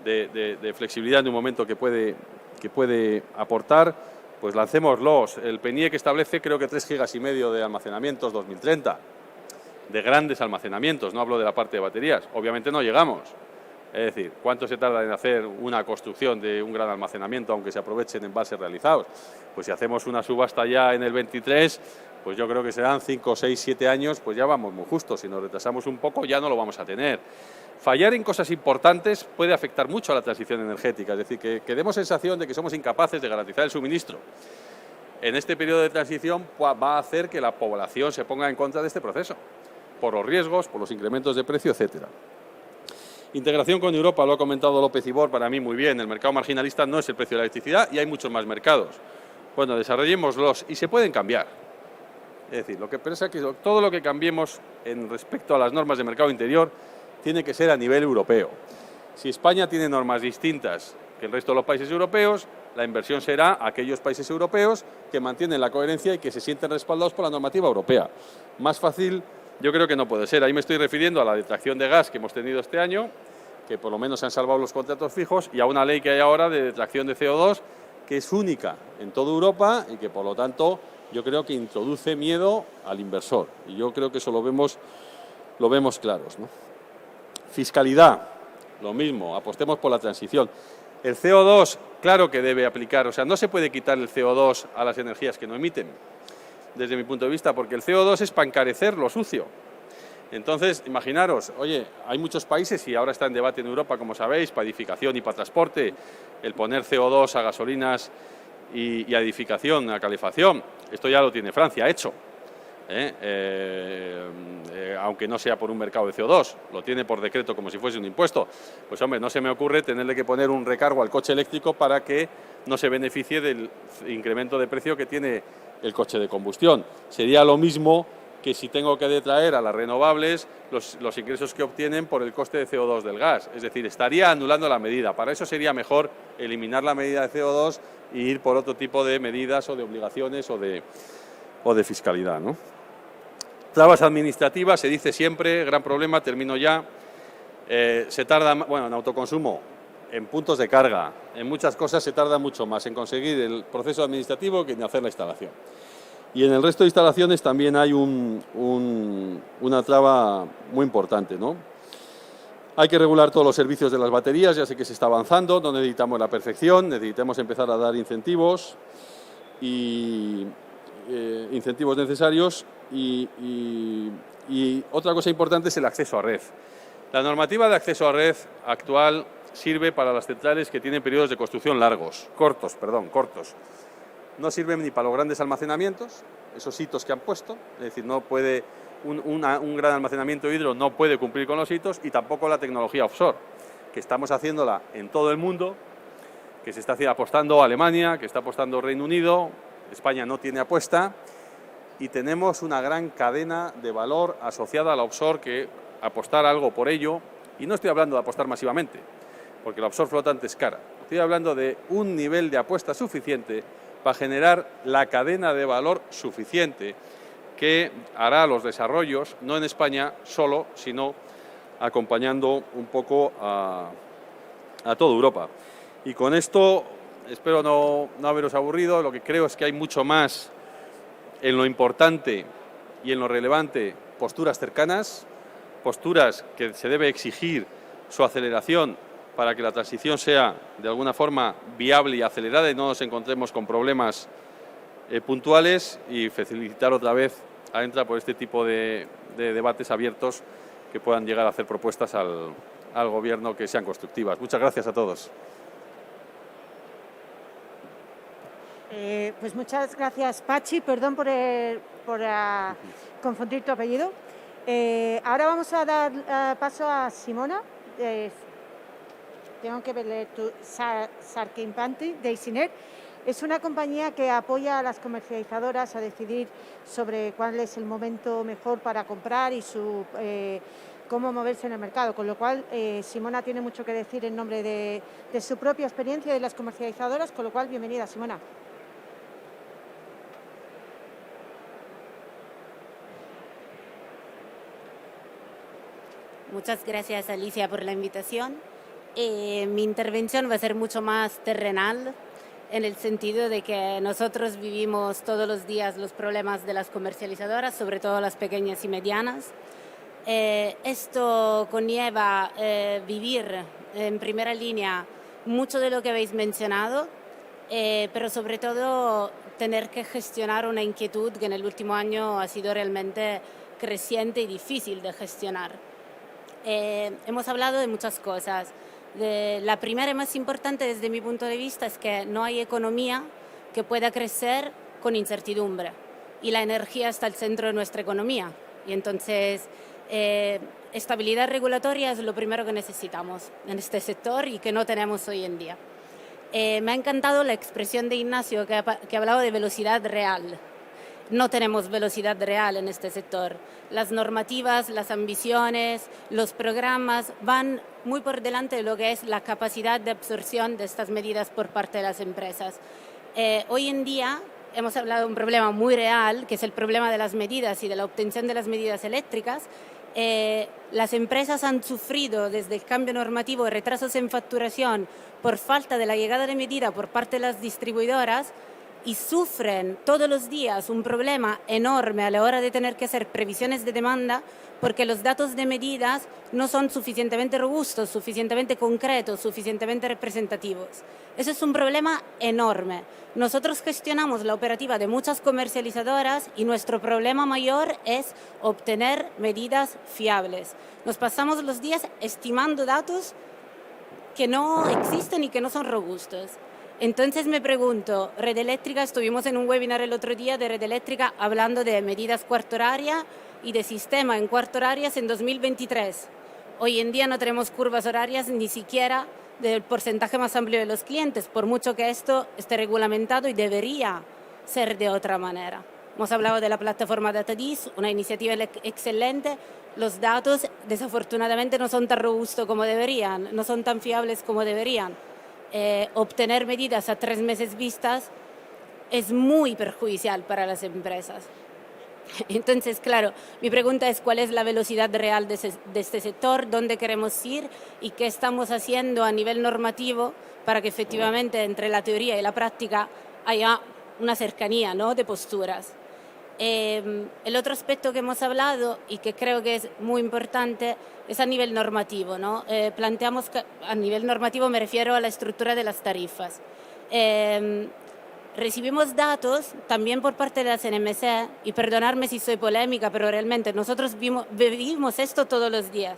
de flexibilidad en un momento que puede aportar. Pues lancémoslos. El PNIEC establece creo que 3,5 GB de almacenamientos 2030. De grandes almacenamientos, no hablo de la parte de baterías. Obviamente no llegamos. Es decir, ¿cuánto se tarda en hacer una construcción de un gran almacenamiento, aunque se aprovechen envases realizados? Pues si hacemos una subasta ya en el 23, pues yo creo que serán 5, 6, 7 años, pues ya vamos muy justos. Si nos retrasamos un poco, ya no lo vamos a tener. Fallar en cosas importantes puede afectar mucho a la transición energética, es decir, que demos sensación de que somos incapaces de garantizar el suministro. En este periodo de transición va a hacer que la población se ponga en contra de este proceso, por los riesgos, por los incrementos de precio, etcétera. Integración con Europa, lo ha comentado López Ibor, para mí muy bien. El mercado marginalista no es el precio de la electricidad y hay muchos más mercados. Bueno, desarrollémoslos y se pueden cambiar. Es decir, lo que piensa es que todo lo que cambiemos en respecto a las normas de mercado interior tiene que ser a nivel europeo. Si España tiene normas distintas que el resto de los países europeos, la inversión será a aquellos países europeos que mantienen la coherencia y que se sienten respaldados por la normativa europea. Más fácil yo creo que no puede ser. Ahí me estoy refiriendo a la detracción de gas que hemos tenido este año, que por lo menos se han salvado los contratos fijos, y a una ley que hay ahora de detracción de CO2, que es única en toda Europa y que por lo tanto yo creo que introduce miedo al inversor. Y yo creo que eso lo vemos claros, ¿no? Fiscalidad. lo mismo, apostemos por la transición. El CO2, claro que debe aplicar, o sea, no se puede quitar el CO2 a las energías que no emiten, desde mi punto de vista, porque el CO2 es para encarecer lo sucio. Entonces, imaginaros, oye, hay muchos países, y ahora está en debate en Europa, como sabéis, para edificación y para transporte, el poner CO2 a gasolinas y a edificación, a calefacción. Esto ya lo tiene Francia hecho, aunque no sea por un mercado de CO2, lo tiene por decreto como si fuese un impuesto. Pues hombre, no se me ocurre tenerle que poner un recargo al coche eléctrico para que no se beneficie del incremento de precio que tiene el coche de combustión. Sería lo mismo que si tengo que detraer a las renovables los ingresos que obtienen por el coste de CO2 del gas. Es decir, estaría anulando la medida. Para eso sería mejor eliminar la medida de CO2 e ir por otro tipo de medidas o de obligaciones o de fiscalidad, ¿no? Trabas administrativas, se dice siempre, gran problema, termino ya. Se tarda, bueno, en autoconsumo, en puntos de carga, en muchas cosas se tarda mucho más en conseguir el proceso administrativo que en hacer la instalación. Y en el resto de instalaciones también hay una traba muy importante, ¿no? Hay que regular todos los servicios de las baterías, ya sé que se está avanzando, no necesitamos la perfección, necesitamos empezar a dar incentivos incentivos necesarios y otra cosa importante es el acceso a red. La normativa de acceso a red actual sirve para las centrales que tienen periodos de construcción cortos. No sirven ni para los grandes almacenamientos, esos hitos que han puesto, es decir, no puede un gran almacenamiento de hidro no puede cumplir con los hitos, y tampoco la tecnología offshore, que estamos haciéndola en todo el mundo, que se está apostando Alemania, que está apostando Reino Unido, España no tiene apuesta, y tenemos una gran cadena de valor asociada a la offshore que apostar algo por ello, y no estoy hablando de apostar masivamente, porque la offshore flotante es cara, estoy hablando de un nivel de apuesta suficiente para generar la cadena de valor suficiente que hará los desarrollos, no en España solo, sino acompañando un poco a toda Europa. Y con esto espero no haberos aburrido. Lo que creo es que hay mucho más en lo importante y en lo relevante, posturas cercanas, posturas que se debe exigir su aceleración para que la transición sea de alguna forma viable y acelerada y no nos encontremos con problemas puntuales, y felicitar otra vez a ENTRA por este tipo de debates abiertos que puedan llegar a hacer propuestas al Gobierno que sean constructivas. Muchas gracias a todos. Pues muchas gracias, Pachi. Perdón por confundir tu apellido. Ahora vamos a dar paso a Simona. Tengo que leer tu Sarquimpanti de Isinet. Es una compañía que apoya a las comercializadoras a decidir sobre cuál es el momento mejor para comprar y cómo moverse en el mercado, con lo cual Simona tiene mucho que decir en nombre de su propia experiencia y de las comercializadoras, con lo cual bienvenida, Simona. Muchas gracias, Alicia, por la invitación. Mi intervención va a ser mucho más terrenal, en el sentido de que nosotros vivimos todos los días los problemas de las comercializadoras, sobre todo las pequeñas y medianas. Esto conlleva vivir en primera línea mucho de lo que habéis mencionado, pero sobre todo tener que gestionar una inquietud que en el último año ha sido realmente creciente y difícil de gestionar. Hemos hablado de muchas cosas. La primera y más importante desde mi punto de vista es que no hay economía que pueda crecer con incertidumbre, y la energía está al centro de nuestra economía, y entonces estabilidad regulatoria es lo primero que necesitamos en este sector y que no tenemos hoy en día. Me ha encantado la expresión de Ignacio que ha hablado de velocidad real. No tenemos velocidad real en este sector. Las normativas, las ambiciones, los programas van muy por delante de lo que es la capacidad de absorción de estas medidas por parte de las empresas. Hoy en día hemos hablado de un problema muy real, que es el problema de las medidas y de la obtención de las medidas eléctricas. Las empresas han sufrido desde el cambio normativo retrasos en facturación por falta de la llegada de medida por parte de las distribuidoras, y sufren todos los días un problema enorme a la hora de tener que hacer previsiones de demanda, porque los datos de medidas no son suficientemente robustos, suficientemente concretos, suficientemente representativos. Eso es un problema enorme. Nosotros gestionamos la operativa de muchas comercializadoras y nuestro problema mayor es obtener medidas fiables. Nos pasamos los días estimando datos que no existen y que no son robustos. Entonces me pregunto, Red Eléctrica, estuvimos en un webinar el otro día de Red Eléctrica hablando de medidas cuarta horaria y de sistema en cuarta horarias en 2023. Hoy en día no tenemos curvas horarias ni siquiera del porcentaje más amplio de los clientes, por mucho que esto esté reglamentado y debería ser de otra manera. Hemos hablado de la plataforma DataDis, una iniciativa excelente. Los datos desafortunadamente no son tan robustos como deberían, no son tan fiables como deberían. Obtener medidas a 3 meses vistas es muy perjudicial para las empresas. Entonces, claro, mi pregunta es cuál es la velocidad real de este sector, dónde queremos ir y qué estamos haciendo a nivel normativo para que efectivamente entre la teoría y la práctica haya una cercanía, ¿no?, de posturas. El otro aspecto que hemos hablado y que creo que es muy importante es a nivel normativo, ¿no? Planteamos que a nivel normativo me refiero a la estructura de las tarifas. Recibimos datos también por parte de la CNMC, y perdonadme si soy polémica, pero realmente nosotros vivimos esto todos los días.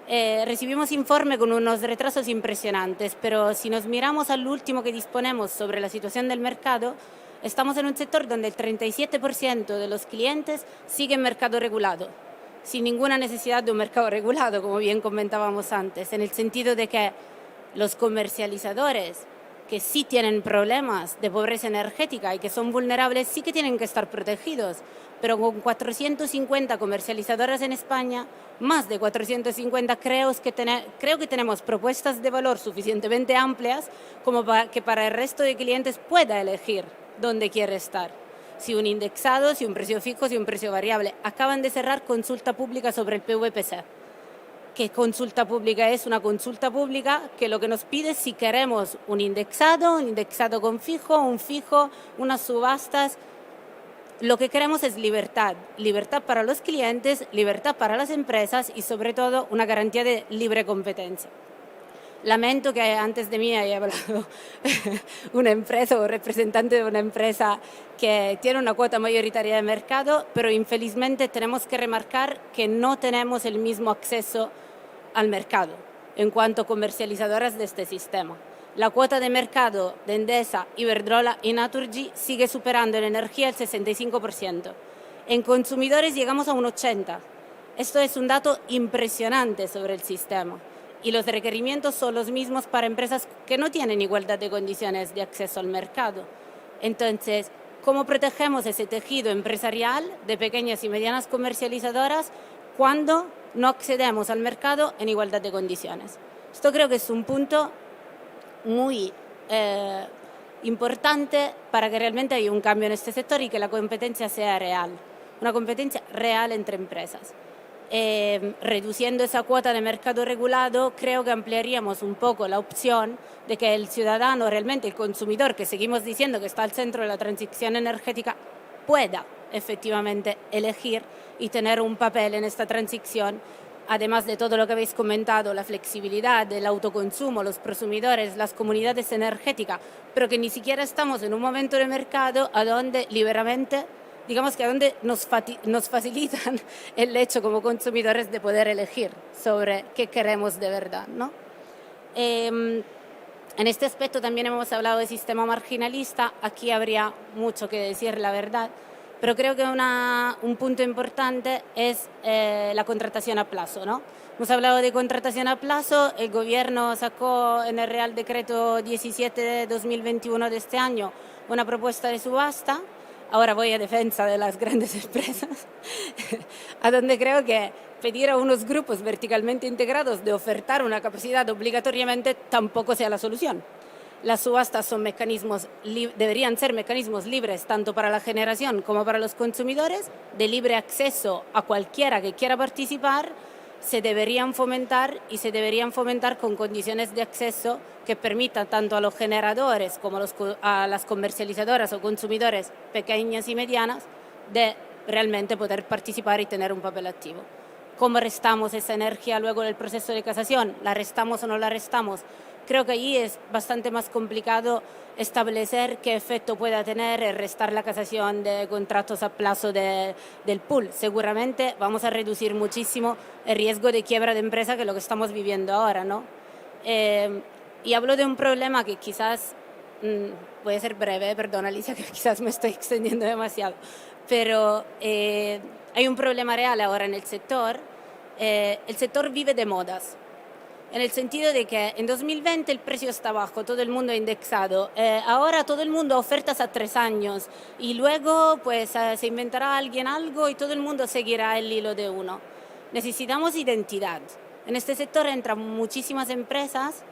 Recibimos informe con unos retrasos impresionantes, pero si nos miramos al último que disponemos sobre la situación del mercado, estamos en un sector donde el 37% de los clientes siguen mercado regulado, sin ninguna necesidad de un mercado regulado, como bien comentábamos antes, en el sentido de que los comercializadores que sí tienen problemas de pobreza energética y que son vulnerables, sí que tienen que estar protegidos. Pero con 450 comercializadoras en España, más de 450, creo que tenemos propuestas de valor suficientemente amplias como para que para el resto de clientes pueda elegir dónde quiere estar. Si un indexado, si un precio fijo, si un precio variable. Acaban de cerrar consulta pública sobre el PVPC. ¿Qué consulta pública es? Una consulta pública que lo que nos pide es si queremos un indexado con fijo, un fijo, unas subastas. Lo que queremos es libertad, libertad para los clientes, libertad para las empresas y sobre todo una garantía de libre competencia. Lamento que antes de mí haya hablado una empresa o representante de una empresa que tiene una cuota mayoritaria de mercado, pero infelizmente tenemos que remarcar que no tenemos el mismo acceso al mercado en cuanto a comercializadoras de este sistema. La cuota de mercado de Endesa, Iberdrola y Naturgy sigue superando en energía el 65%. En consumidores llegamos a un 80%. Esto es un dato impresionante sobre el sistema. Y los requerimientos son los mismos para empresas que no tienen igualdad de condiciones de acceso al mercado. Entonces, ¿cómo protegemos ese tejido empresarial de pequeñas y medianas comercializadoras cuando no accedemos al mercado en igualdad de condiciones? Esto creo que es un punto muy importante para que realmente haya un cambio en este sector y que la competencia sea real, una competencia real entre empresas. Reduciendo esa cuota de mercado regulado, creo que ampliaríamos un poco la opción de que el ciudadano, realmente el consumidor, que seguimos diciendo que está al centro de la transición energética, pueda efectivamente elegir y tener un papel en esta transición, además de todo lo que habéis comentado, la flexibilidad, el autoconsumo, los prosumidores, las comunidades energéticas, pero que ni siquiera estamos en un momento de mercado a donde liberamente, digamos que a donde nos facilitan el hecho como consumidores de poder elegir sobre qué queremos de verdad, ¿no? En este aspecto también hemos hablado de sistema marginalista, aquí habría mucho que decir, la verdad, pero creo que un punto importante es la contratación a plazo, ¿no? Hemos hablado de contratación a plazo, el Gobierno sacó en el Real Decreto 17 de 2021 de este año una propuesta de subasta. Ahora voy a defensa de las grandes empresas, a donde creo que pedir a unos grupos verticalmente integrados de ofertar una capacidad obligatoriamente tampoco sea la solución. Las subastas son deberían ser mecanismos libres tanto para la generación como para los consumidores, de libre acceso a cualquiera que quiera participar. Se deberían fomentar con condiciones de acceso que permitan tanto a los generadores como a las comercializadoras o consumidores pequeñas y medianas de realmente poder participar y tener un papel activo. cómo restamos esa energía luego del proceso de casación, la restamos o no la restamos. Creo que allí es bastante más complicado establecer qué efecto pueda tener el restar la casación de contratos a plazo del pool. Seguramente vamos a reducir muchísimo el riesgo de quiebra de empresa, que es lo que estamos viviendo ahora, ¿no? Y hablo de un problema que quizás, voy a ser breve, perdón Alicia, que quizás me estoy extendiendo demasiado, pero hay un problema real ahora en el sector. El sector vive de modas, en el sentido de que en 2020 el precio está bajo, todo el mundo ha indexado, ahora todo el mundo ofertas a 3 años y luego pues se inventará alguien algo y todo el mundo seguirá el hilo de uno. Necesitamos identidad. En este sector entran muchísimas empresas,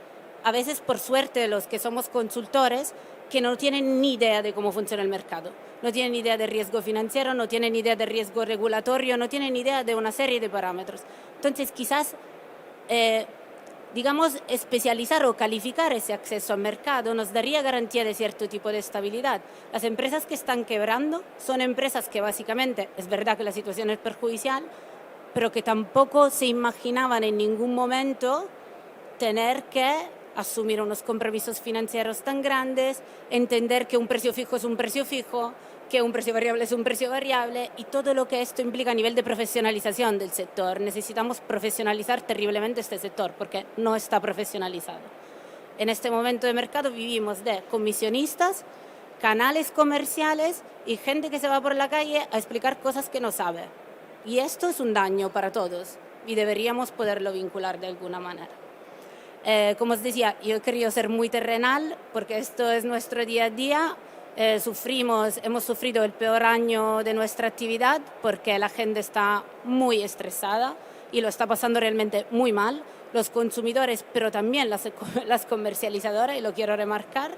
a veces por suerte los que somos consultores, que no tienen ni idea de cómo funciona el mercado, no tienen ni idea de riesgo financiero, no tienen ni idea de riesgo regulatorio, no tienen ni idea de una serie de parámetros. Entonces quizás digamos, especializar o calificar ese acceso al mercado nos daría garantía de cierto tipo de estabilidad. Las empresas que están quebrando son empresas que básicamente, es verdad que la situación es perjudicial, pero que tampoco se imaginaban en ningún momento tener que asumir unos compromisos financieros tan grandes, entender que un precio fijo es un precio fijo, que un precio variable es un precio variable y todo lo que esto implica a nivel de profesionalización del sector. Necesitamos profesionalizar terriblemente este sector porque no está profesionalizado. En este momento de mercado vivimos de comisionistas, canales comerciales y gente que se va por la calle a explicar cosas que no sabe. Y esto es un daño para todos y deberíamos poderlo vincular de alguna manera. Como os decía, yo he querido ser muy terrenal porque esto es nuestro día a día. Hemos sufrido el peor año de nuestra actividad porque la gente está muy estresada y lo está pasando realmente muy mal, los consumidores, pero también las comercializadoras, y lo quiero remarcar.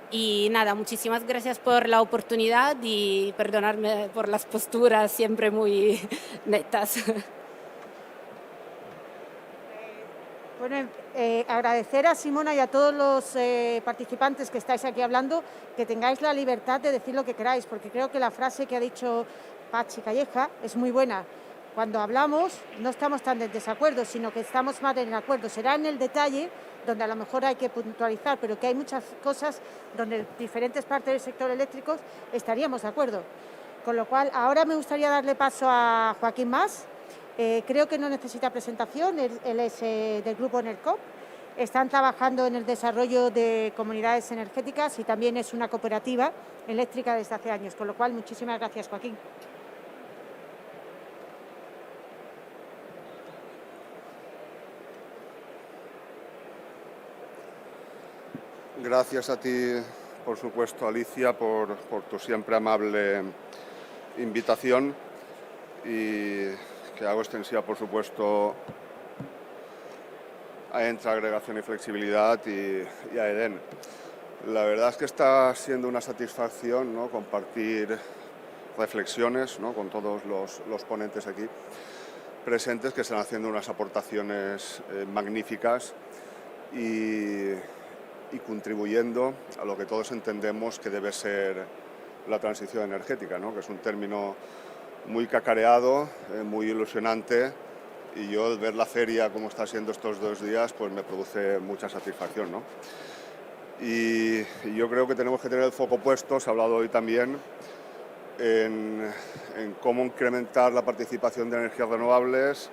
Y nada, muchísimas gracias por la oportunidad y perdonadme por las posturas siempre muy netas. Bueno, agradecer a Simona y a todos los participantes que estáis aquí hablando que tengáis la libertad de decir lo que queráis, porque creo que la frase que ha dicho Pachi Calleja es muy buena. Cuando hablamos no estamos tan en desacuerdo, sino que estamos más en acuerdo. Será en el detalle donde a lo mejor hay que puntualizar, pero que hay muchas cosas donde diferentes partes del sector eléctrico estaríamos de acuerdo. Con lo cual, ahora me gustaría darle paso a Joaquín Mas. Creo que no necesita presentación, él es del grupo Enercop. Están trabajando en el desarrollo de comunidades energéticas y también es una cooperativa eléctrica desde hace años, con lo cual muchísimas gracias, Joaquín. Gracias a ti, por supuesto, Alicia, por tu siempre amable invitación y que hago extensiva, por supuesto, a Entra, Agregación y Flexibilidad y a EDEN. La verdad es que está siendo una satisfacción, ¿no?, compartir reflexiones, ¿no?, con todos los ponentes aquí presentes, que están haciendo unas aportaciones magníficas y contribuyendo a lo que todos entendemos que debe ser la transición energética, ¿no?, que es un término muy cacareado, muy ilusionante, y yo al ver la feria como está siendo estos 2 días, pues me produce mucha satisfacción, ¿no? Y yo creo que tenemos que tener el foco puesto, se ha hablado hoy también, en cómo incrementar la participación de energías renovables,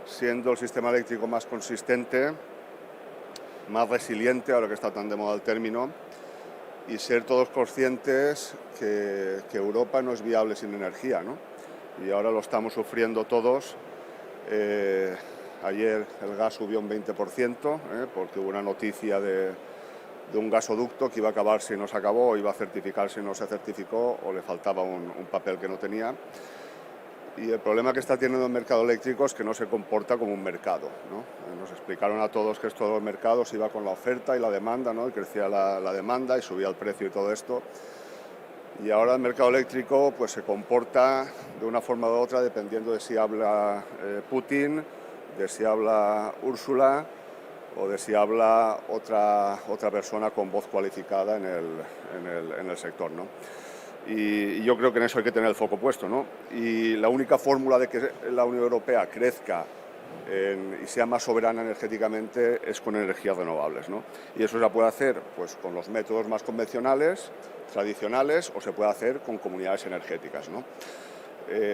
siendo el sistema eléctrico más consistente, más resiliente, ahora que está tan de moda el término, y ser todos conscientes que Europa no es viable sin energía, ¿no? Y ahora lo estamos sufriendo todos. Ayer el gas subió un 20%, porque hubo una noticia de un gasoducto que iba a acabar si no se acabó, o iba a certificar si no se certificó, o le faltaba un papel que no tenía. Y el problema que está teniendo el mercado eléctrico es que no se comporta como un mercado, ¿no? Nos explicaron a todos que esto de los mercados iba con la oferta y la demanda, ¿no?, y crecía la demanda y subía el precio y todo esto. Y ahora el mercado eléctrico pues se comporta de una forma u otra dependiendo de si habla Putin, de si habla Úrsula o de si habla otra persona con voz cualificada en el sector, ¿no? Y yo creo que en eso hay que tener el foco puesto, ¿no? Y la única fórmula de que la Unión Europea crezca y sea más soberana energéticamente es con energías renovables, ¿no? Y eso se puede hacer pues, con los métodos más convencionales, tradicionales, o se puede hacer con comunidades energéticas, ¿no?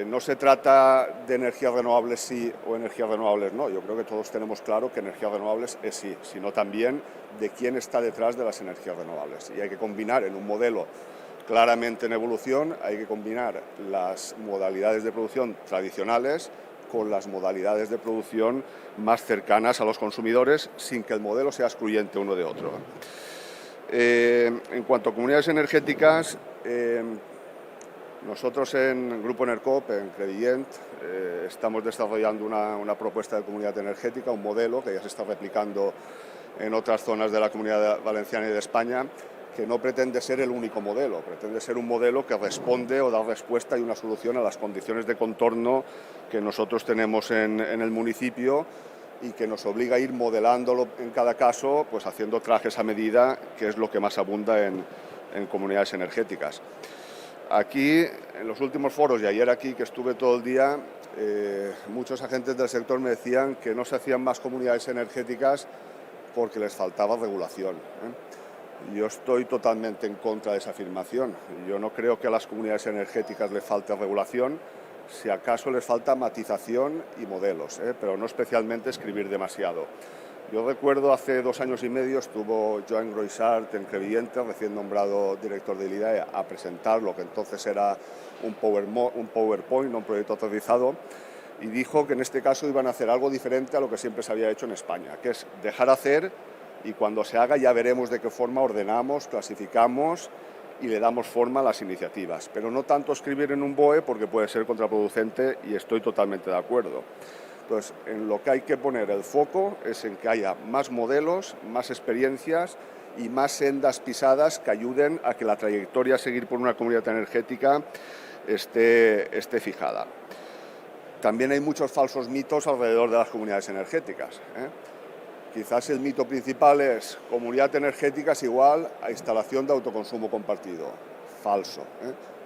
No se trata de energías renovables sí o energías renovables no. Yo creo que todos tenemos claro que energías renovables es sí, sino también de quién está detrás de las energías renovables. Y hay que combinar en un modelo claramente en evolución, hay que combinar las modalidades de producción tradicionales con las modalidades de producción más cercanas a los consumidores, sin que el modelo sea excluyente uno de otro. En cuanto a comunidades energéticas, nosotros en Grupo Enercop, en Crevillent, estamos desarrollando una propuesta de comunidad energética, un modelo que ya se está replicando en otras zonas de la Comunidad Valenciana y de España, que no pretende ser el único modelo, pretende ser un modelo que responde o da respuesta y una solución a las condiciones de contorno que nosotros tenemos en el municipio y que nos obliga a ir modelándolo en cada caso, pues haciendo trajes a medida, que es lo que más abunda en comunidades energéticas. Aquí, en los últimos foros y ayer aquí, que estuve todo el día, muchos agentes del sector me decían que no se hacían más comunidades energéticas porque les faltaba regulación, Yo estoy totalmente en contra de esa afirmación. Yo no creo que a las comunidades energéticas les falte regulación, si acaso les falta matización y modelos, pero no especialmente escribir demasiado. Yo recuerdo hace 2 años y medio estuvo Joan Groissart en Crevillent, recién nombrado director de IDAE, a presentar lo que entonces era un PowerPoint, un proyecto aterrizado, y dijo que en este caso iban a hacer algo diferente a lo que siempre se había hecho en España, que es dejar hacer y cuando se haga ya veremos de qué forma ordenamos, clasificamos y le damos forma a las iniciativas. Pero no tanto escribir en un BOE porque puede ser contraproducente y estoy totalmente de acuerdo. Entonces, en lo que hay que poner el foco es en que haya más modelos, más experiencias y más sendas pisadas que ayuden a que la trayectoria a seguir por una comunidad energética esté fijada. También hay muchos falsos mitos alrededor de las comunidades energéticas, Quizás el mito principal es comunidad energética es igual a instalación de autoconsumo compartido. Falso.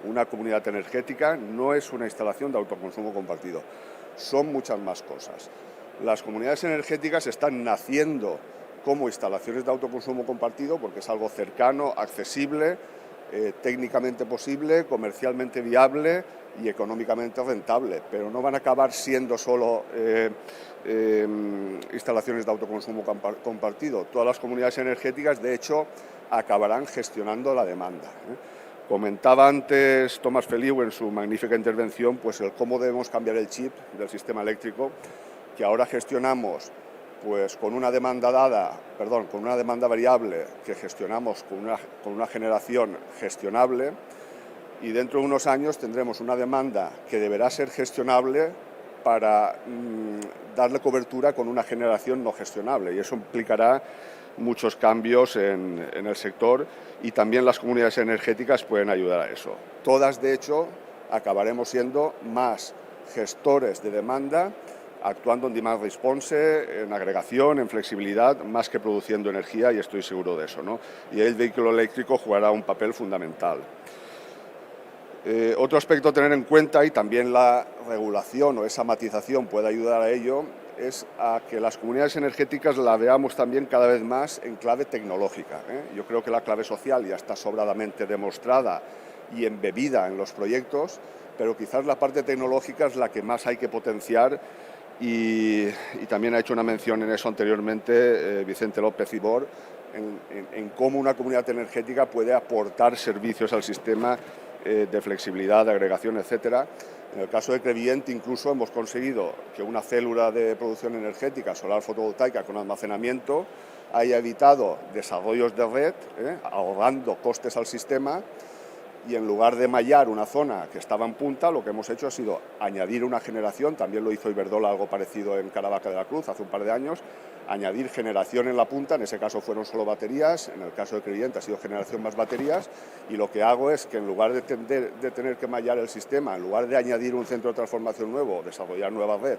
Una comunidad energética no es una instalación de autoconsumo compartido. Son muchas más cosas. Las comunidades energéticas están naciendo como instalaciones de autoconsumo compartido porque es algo cercano, accesible, técnicamente posible, comercialmente viable y económicamente rentable, pero no van a acabar siendo solo instalaciones de autoconsumo compartido. Todas las comunidades energéticas, de hecho, acabarán gestionando la demanda. Comentaba antes Tomás Feliu en su magnífica intervención pues el cómo debemos cambiar el chip del sistema eléctrico, que ahora gestionamos pues con una demanda variable que gestionamos con una generación gestionable, y dentro de unos años tendremos una demanda que deberá ser gestionable para darle cobertura con una generación no gestionable, y eso implicará muchos cambios en el sector y también las comunidades energéticas pueden ayudar a eso. Todas, de hecho, acabaremos siendo más gestores de demanda, actuando en demand response, en agregación, en flexibilidad, más que produciendo energía, y estoy seguro de eso, Y el vehículo eléctrico jugará un papel fundamental. Otro aspecto a tener en cuenta, y también la regulación o esa matización puede ayudar a ello, es a que las comunidades energéticas la veamos también cada vez más en clave tecnológica. Yo creo que la clave social ya está sobradamente demostrada y embebida en los proyectos, pero quizás la parte tecnológica es la que más hay que potenciar y también ha hecho una mención en eso anteriormente Vicente López Ibor, en cómo una comunidad energética puede aportar servicios al sistema de flexibilidad, de agregación, etcétera. En el caso de Crevillent incluso hemos conseguido que una célula de producción energética solar fotovoltaica con almacenamiento haya evitado desarrollos de red, ahorrando costes al sistema, y en lugar de mallar una zona que estaba en punta, lo que hemos hecho ha sido añadir una generación, también lo hizo Iberdrola algo parecido en Caravaca de la Cruz hace un par de años, añadir generación en la punta, en ese caso fueron solo baterías, en el caso de Crevillent ha sido generación más baterías, y lo que hago es que en lugar de tener que mallar el sistema, en lugar de añadir un centro de transformación nuevo, desarrollar nueva red,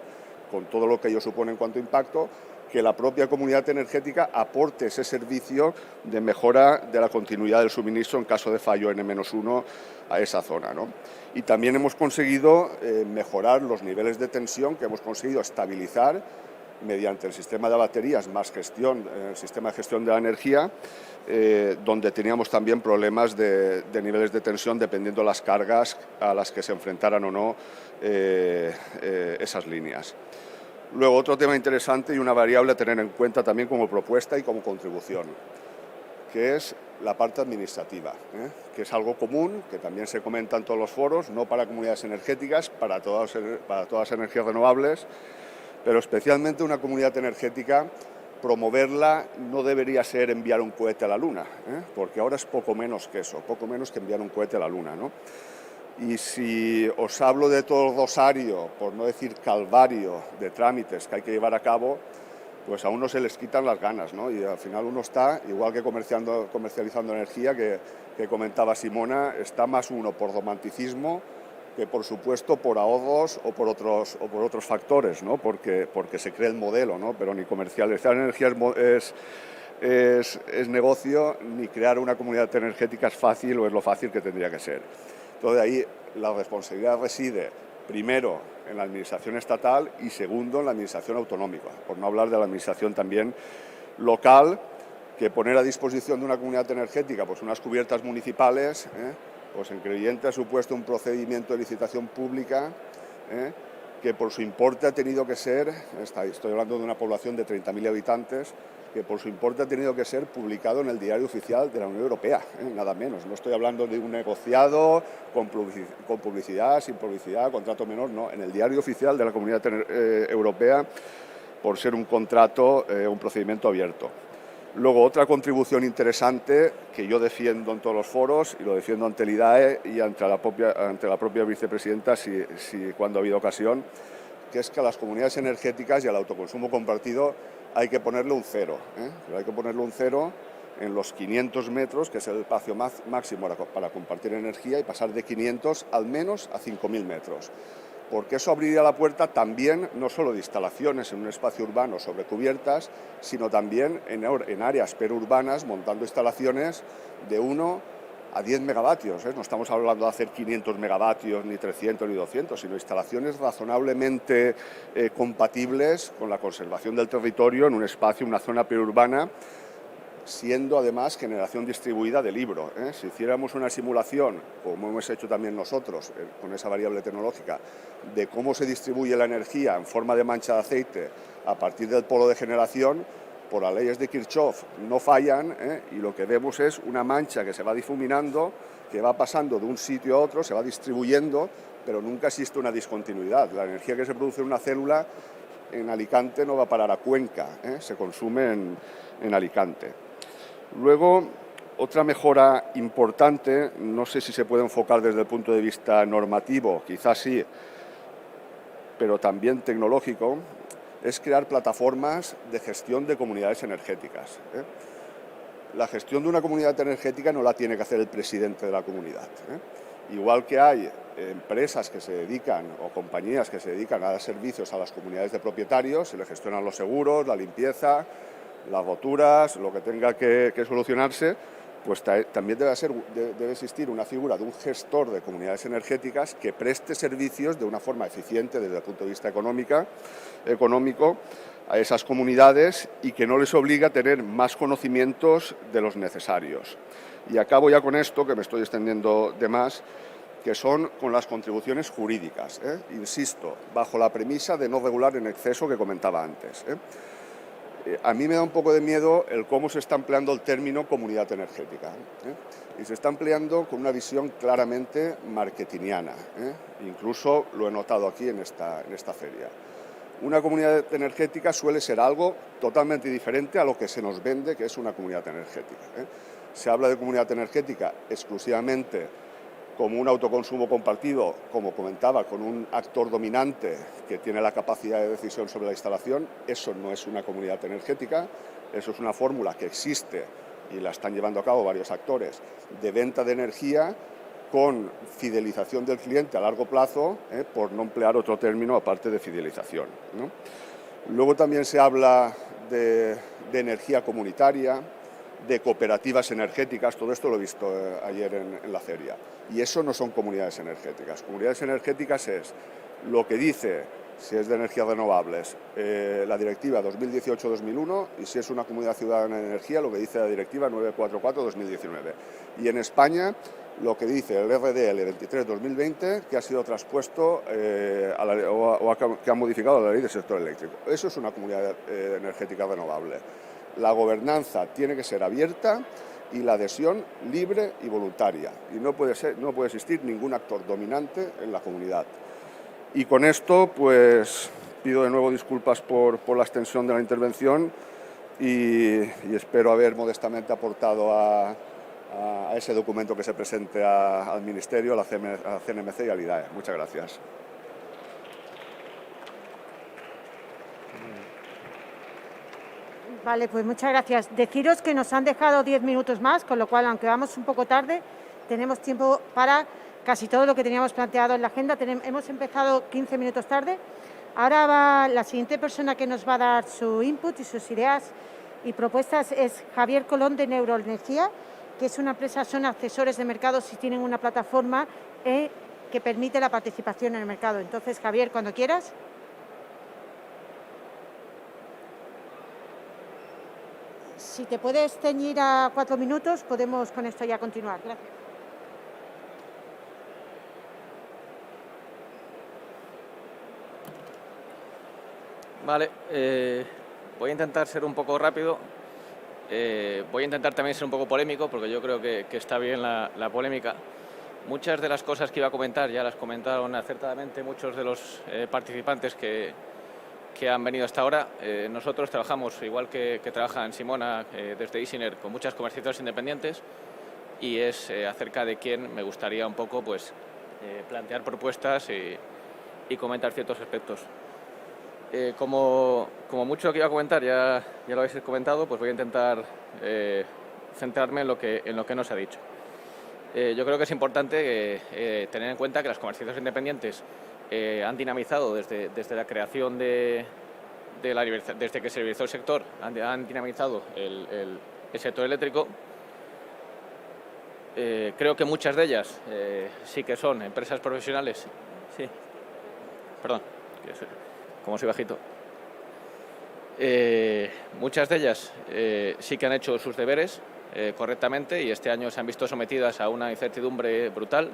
con todo lo que ello supone en cuanto a impacto, que la propia comunidad energética aporte ese servicio de mejora de la continuidad del suministro en caso de fallo N-1 a esa zona, ¿no? Y también hemos conseguido mejorar los niveles de tensión, que hemos conseguido estabilizar mediante el sistema de baterías más gestión, el sistema de gestión de la energía, donde teníamos también problemas de niveles de tensión dependiendo de las cargas a las que se enfrentaran o no esas líneas. Luego, otro tema interesante y una variable a tener en cuenta también como propuesta y como contribución, que es la parte administrativa, que es algo común, que también se comenta en todos los foros, no para comunidades energéticas, para todas las energías renovables, pero especialmente una comunidad energética, promoverla no debería ser enviar un cohete a la Luna, porque ahora es poco menos que eso, poco menos que enviar un cohete a la Luna, ¿no? Y si os hablo de todo el rosario, por no decir calvario, de trámites que hay que llevar a cabo, pues a uno se les quitan las ganas, ¿no? Y al final uno está, igual que comercializando energía, que comentaba Simona, está más uno por romanticismo que, por supuesto, por ahorros o por otros factores, ¿no? Porque se cree el modelo, ¿no? Pero ni comercializar energía es negocio, ni crear una comunidad energética es fácil o es lo fácil que tendría que ser. Entonces, ahí la responsabilidad reside, primero, en la administración estatal y, segundo, en la administración autonómica, por no hablar de la administración también local, que poner a disposición de una comunidad energética pues unas cubiertas municipales, pues en creyente ha supuesto un procedimiento de licitación pública que por su importe ha tenido que ser, estoy hablando de una población de 30.000 habitantes, que por su importe ha tenido que ser publicado en el Diario Oficial de la Unión Europea, nada menos. No estoy hablando de un negociado con publicidad, sin publicidad, contrato menor, no, en el Diario Oficial de la Comunidad Europea, por ser un contrato, un procedimiento abierto. Luego, otra contribución interesante que yo defiendo en todos los foros, y lo defiendo ante el IDAE y ante la propia vicepresidenta, cuando ha habido ocasión, que es que a las comunidades energéticas y al autoconsumo compartido hay que ponerle un cero, Pero hay que ponerle un cero en los 500 metros, que es el espacio máximo para compartir energía, y pasar de 500 al menos a 5.000 metros. Porque eso abriría la puerta también, no solo de instalaciones en un espacio urbano sobre cubiertas, sino también en áreas perurbanas, montando instalaciones de 1 a 10 megavatios. No estamos hablando de hacer 500 megavatios, ni 300, ni 200, sino instalaciones razonablemente compatibles con la conservación del territorio en un espacio, una zona perurbana, siendo además generación distribuida de libro. Si hiciéramos una simulación, como hemos hecho también nosotros, con esa variable tecnológica, de cómo se distribuye la energía en forma de mancha de aceite a partir del polo de generación, por las leyes de Kirchhoff no fallan, y lo que vemos es una mancha que se va difuminando, que va pasando de un sitio a otro, se va distribuyendo, pero nunca existe una discontinuidad. La energía que se produce en una célula en Alicante no va a parar a Cuenca, se consume en Alicante. Luego, otra mejora importante, no sé si se puede enfocar desde el punto de vista normativo, quizás sí, pero también tecnológico, es crear plataformas de gestión de comunidades energéticas. La gestión de una comunidad energética no la tiene que hacer el presidente de la comunidad. Igual que hay empresas que se dedican, o compañías que se dedican a dar servicios a las comunidades de propietarios, se le gestionan los seguros, la limpieza, las roturas, lo que tenga que solucionarse, pues también debe existir una figura de un gestor de comunidades energéticas que preste servicios de una forma eficiente desde el punto de vista económico a esas comunidades y que no les obligue a tener más conocimientos de los necesarios. Y acabo ya con esto, que me estoy extendiendo de más, que son con las contribuciones jurídicas. Insisto, bajo la premisa de no regular en exceso que comentaba antes. A mí me da un poco de miedo el cómo se está empleando el término comunidad energética. Y se está empleando con una visión claramente marketingiana. Incluso lo he notado aquí en esta feria. Una comunidad energética suele ser algo totalmente diferente a lo que se nos vende, que es una comunidad energética. Se habla de comunidad energética exclusivamente como un autoconsumo compartido, como comentaba, con un actor dominante que tiene la capacidad de decisión sobre la instalación. Eso no es una comunidad energética, eso es una fórmula que existe y la están llevando a cabo varios actores de venta de energía con fidelización del cliente a largo plazo, por no emplear otro término aparte de fidelización, ¿no? Luego también se habla de energía comunitaria, de cooperativas energéticas, todo esto lo he visto ayer en la feria. Y eso no son comunidades energéticas. Comunidades energéticas es lo que dice, si es de energías renovables, la Directiva 2018-2001, y si es una comunidad ciudadana de energía, lo que dice la Directiva 944-2019. Y en España, lo que dice el RDL 23-2020, que ha sido traspuesto que ha modificado la ley del sector eléctrico. Eso es una comunidad energética renovable. La gobernanza tiene que ser abierta y la adhesión libre y voluntaria. Y no puede existir ningún actor dominante en la comunidad. Y con esto, pues, pido de nuevo disculpas por la extensión de la intervención y espero haber modestamente aportado a ese documento que se presente al Ministerio, a la CNMC y al IDAE. Muchas gracias. Vale, pues muchas gracias. Deciros que nos han dejado 10 minutos más, con lo cual, aunque vamos un poco tarde, tenemos tiempo para casi todo lo que teníamos planteado en la agenda. Hemos empezado 15 minutos tarde. Ahora va la siguiente persona que nos va a dar su input y sus ideas y propuestas es Javier Colón de Neuroenergía, que es una empresa, son asesores de mercados y tienen una plataforma que permite la participación en el mercado. Entonces, Javier, cuando quieras. Si te puedes ceñir a 4 minutos, podemos con esto ya continuar. Gracias. Vale, voy a intentar ser un poco rápido. Voy a intentar también ser un poco polémico, porque yo creo que está bien la polémica. Muchas de las cosas que iba a comentar ya las comentaron acertadamente muchos de los participantes que han venido hasta ahora. Nosotros trabajamos, igual que trabaja en Simona desde Isiner, con muchas comercializadoras independientes, y es acerca de quién me gustaría un poco pues, plantear propuestas y comentar ciertos aspectos. Como mucho lo que iba a comentar ya lo habéis comentado, pues voy a intentar centrarme en lo que no se ha dicho. Yo creo que es importante tener en cuenta que las comercializadoras independientes han dinamizado desde la creación desde que se liberalizó el sector, han dinamizado el sector eléctrico. Creo que muchas de ellas sí que son empresas profesionales. Sí, perdón, como soy bajito. Muchas de ellas sí que han hecho sus deberes correctamente y este año se han visto sometidas a una incertidumbre brutal.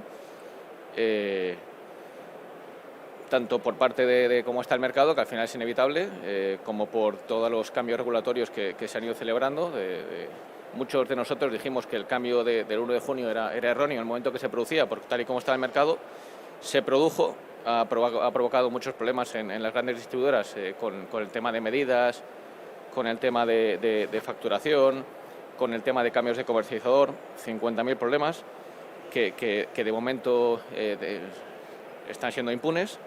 Tanto por parte de cómo está el mercado, que al final es inevitable, como por todos los cambios regulatorios que se han ido celebrando. Muchos de nosotros dijimos que el cambio del 1 de junio era erróneo en el momento que se producía, porque tal y como está el mercado, se produjo, ha provocado muchos problemas en las grandes distribuidoras con el tema de medidas, con el tema de facturación, con el tema de cambios de comercializador, 50.000 problemas que de momento están siendo impunes,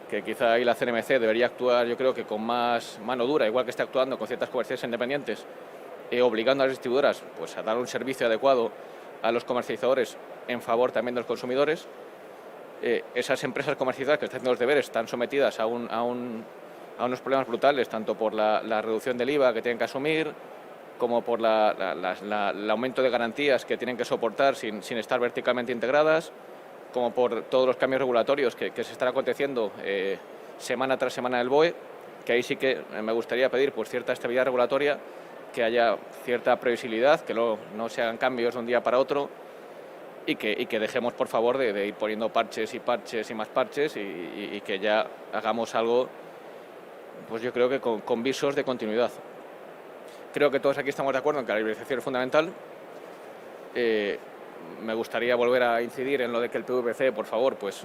que quizá ahí la CNMC debería actuar, yo creo que con más mano dura, igual que está actuando con ciertas comercializadoras independientes, obligando a las distribuidoras pues, a dar un servicio adecuado a los comercializadores en favor también de los consumidores. Esas empresas comercializadoras que están haciendo los deberes están sometidas a unos problemas brutales, tanto por la reducción del IVA que tienen que asumir, como por el aumento de garantías que tienen que soportar sin estar verticalmente integradas, como por todos los cambios regulatorios que se están aconteciendo semana tras semana en el BOE, que ahí sí que me gustaría pedir pues, cierta estabilidad regulatoria, que haya cierta previsibilidad, que no se hagan cambios de un día para otro y que dejemos, por favor, de ir poniendo parches y más parches y que ya hagamos algo, pues yo creo que con visos de continuidad. Creo que todos aquí estamos de acuerdo en que la liberalización es fundamental. Me gustaría volver a incidir en lo de que el PVC, por favor, pues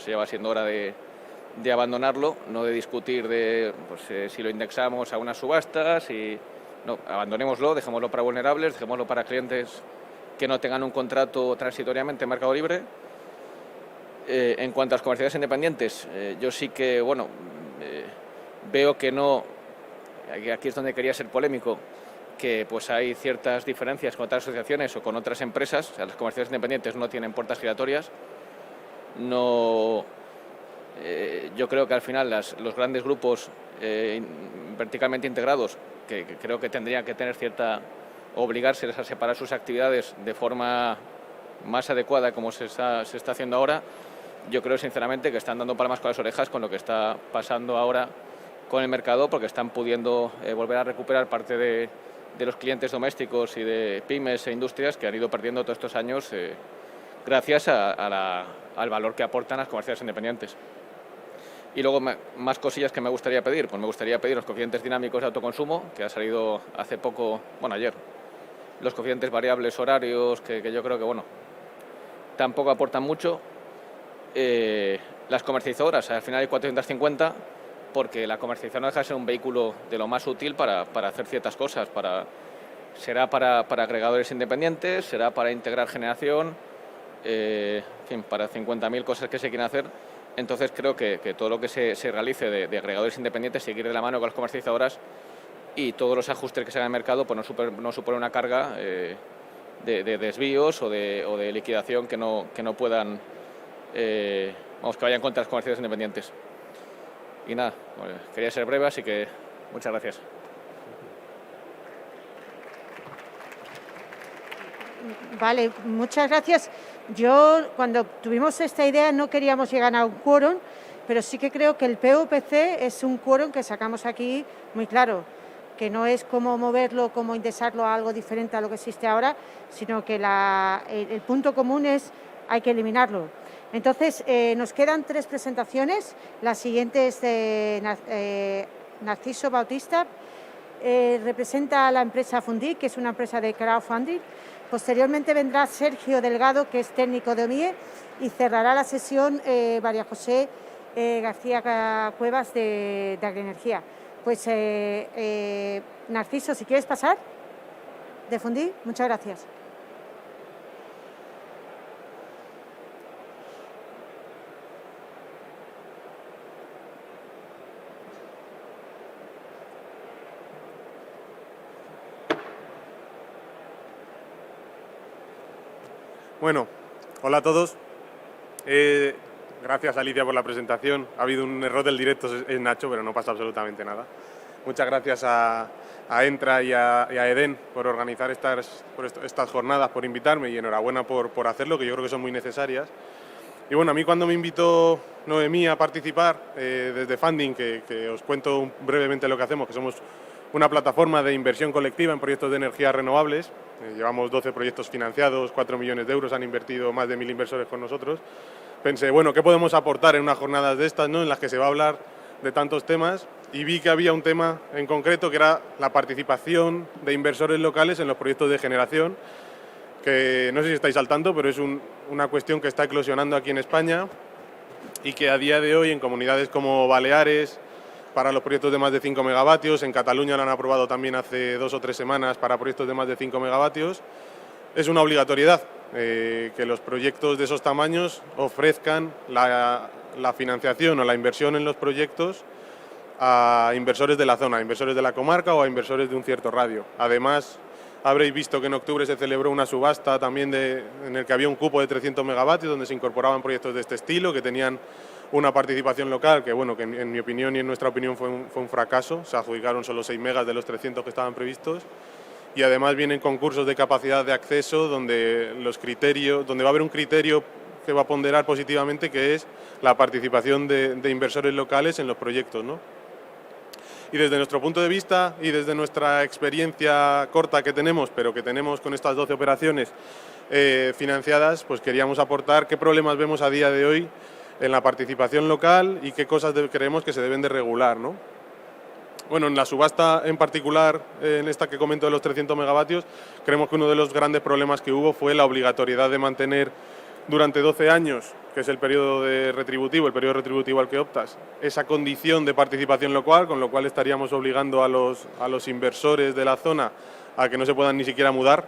ya va siendo hora de abandonarlo, no de discutir si lo indexamos a unas subastas. No, abandonémoslo, dejémoslo para vulnerables, dejémoslo para clientes que no tengan un contrato transitoriamente en mercado libre. En cuanto a las comercializadoras independientes, yo sí que, veo que no, aquí es donde quería ser polémico, que pues hay ciertas diferencias con otras asociaciones o con otras empresas. O sea, las comercializadoras independientes no tienen puertas giratorias, no Yo creo que al final los grandes grupos verticalmente integrados, que creo que tendrían que tener obligarse a separar sus actividades de forma más adecuada como se está haciendo ahora, yo creo sinceramente que están dando palmas con las orejas con lo que está pasando ahora con el mercado, porque están pudiendo volver a recuperar parte de los clientes domésticos y de pymes e industrias que han ido perdiendo todos estos años gracias al valor que aportan las comerciales independientes. Y luego más cosillas que me gustaría pedir. Pues me gustaría pedir los coeficientes dinámicos de autoconsumo, que ha salido hace poco, bueno, ayer. Los coeficientes variables horarios, que yo creo que, bueno, tampoco aportan mucho. Las comercializadoras, al final hay 450, porque la comercialización no deja de ser un vehículo de lo más útil para hacer ciertas cosas. Será para agregadores independientes, será para integrar generación, en fin, para 50.000 cosas que se quieren hacer. Entonces creo que todo lo que se realice de agregadores independientes, seguir de la mano con las comercializadoras y todos los ajustes que se hagan en el mercado, pues no supone una carga de desvíos o de liquidación que no puedan, que vayan contra las comerciales independientes. Y nada, bueno, quería ser breve, así que muchas gracias. Vale, muchas gracias. Yo, cuando tuvimos esta idea, no queríamos llegar a un quórum, pero sí que creo que el PVPC es un quórum que sacamos aquí muy claro, que no es cómo moverlo, cómo indexarlo a algo diferente a lo que existe ahora, sino que el punto común es hay que eliminarlo. Entonces, nos quedan 3 presentaciones. La siguiente es de Narciso Bautista. Representa a la empresa Fundic, que es una empresa de crowdfunding. Posteriormente vendrá Sergio Delgado, que es técnico de OMIE, y cerrará la sesión María José García Cuevas de Agrienergía. Pues Narciso, si quieres pasar de Fundic, muchas gracias. Bueno, hola a todos. Gracias Alicia por la presentación. Ha habido un error del directo, es Nacho, pero no pasa absolutamente nada. Muchas gracias a Entra y a Eden por organizar estas jornadas, por invitarme, y enhorabuena por hacerlo, que yo creo que son muy necesarias. Y bueno, a mí cuando me invitó Noemí a participar desde Funding, que os cuento brevemente lo que hacemos, que somos una plataforma de inversión colectiva en proyectos de energías renovables. Llevamos 12 proyectos financiados, 4 millones de euros, han invertido más de 1000 inversores con nosotros. Pensé, bueno, ¿qué podemos aportar en unas jornadas de estas, ¿no?, en las que se va a hablar de tantos temas? Y vi que había un tema en concreto que era la participación de inversores locales en los proyectos de generación, que no sé si estáis al tanto, pero es una cuestión que está eclosionando aquí en España y que a día de hoy en comunidades como Baleares, para los proyectos de más de 5 megavatios, en Cataluña lo han aprobado también hace 2 o 3 semanas para proyectos de más de 5 megavatios, es una obligatoriedad que los proyectos de esos tamaños ofrezcan la financiación o la inversión en los proyectos a inversores de la zona, a inversores de la comarca o a inversores de un cierto radio. Además, habréis visto que en octubre se celebró una subasta también en el que había un cupo de 300 megavatios donde se incorporaban proyectos de este estilo que tenían una participación local que, bueno, que en mi opinión y en nuestra opinión fue un fracaso. Se adjudicaron solo 6 megas de los 300 que estaban previstos, y además vienen concursos de capacidad de acceso donde va a haber un criterio que va a ponderar positivamente, que es la participación de inversores locales en los proyectos, ¿no? Y desde nuestro punto de vista y desde nuestra experiencia corta que tenemos, pero que tenemos con estas 12 operaciones financiadas, pues queríamos aportar qué problemas vemos a día de hoy en la participación local y qué cosas creemos que se deben de regular, ¿no? Bueno, en la subasta en particular, en esta que comento de los 300 megavatios, creemos que uno de los grandes problemas que hubo fue la obligatoriedad de mantener durante 12 años, que es el periodo retributivo al que optas, esa condición de participación local, con lo cual estaríamos obligando a los inversores de la zona a que no se puedan ni siquiera mudar,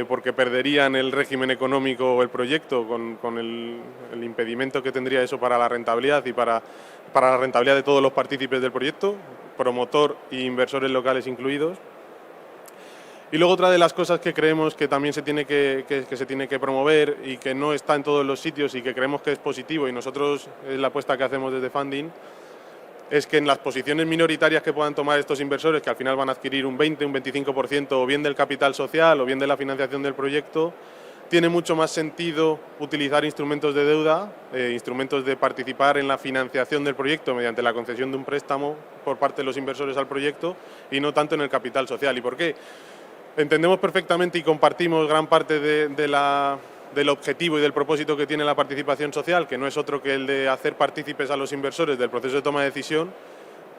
porque perderían el régimen económico o el proyecto con el impedimento que tendría eso para la rentabilidad y para la rentabilidad de todos los partícipes del proyecto, promotor e inversores locales incluidos. Y luego otra de las cosas que creemos que también se tiene que se tiene que promover y que no está en todos los sitios y que creemos que es positivo, y nosotros es la apuesta que hacemos desde Funding, es que en las posiciones minoritarias que puedan tomar estos inversores, que al final van a adquirir un 20, un 25% o bien del capital social o bien de la financiación del proyecto, tiene mucho más sentido utilizar instrumentos de deuda, instrumentos de participar en la financiación del proyecto mediante la concesión de un préstamo por parte de los inversores al proyecto y no tanto en el capital social. ¿Y por qué? Entendemos perfectamente y compartimos gran parte del objetivo y del propósito que tiene la participación social, que no es otro que el de hacer partícipes a los inversores del proceso de toma de decisión,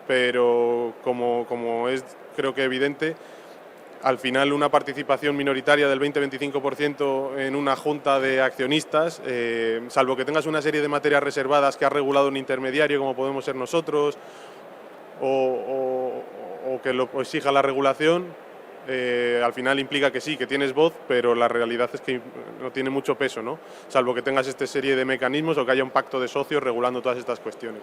pero como es creo que evidente, al final una participación minoritaria del 20-25% en una junta de accionistas, salvo que tengas una serie de materias reservadas que ha regulado un intermediario como podemos ser nosotros o que lo exija la regulación, al final implica que sí, que tienes voz, pero la realidad es que no tiene mucho peso, ¿no? Salvo que tengas esta serie de mecanismos o que haya un pacto de socios regulando todas estas cuestiones.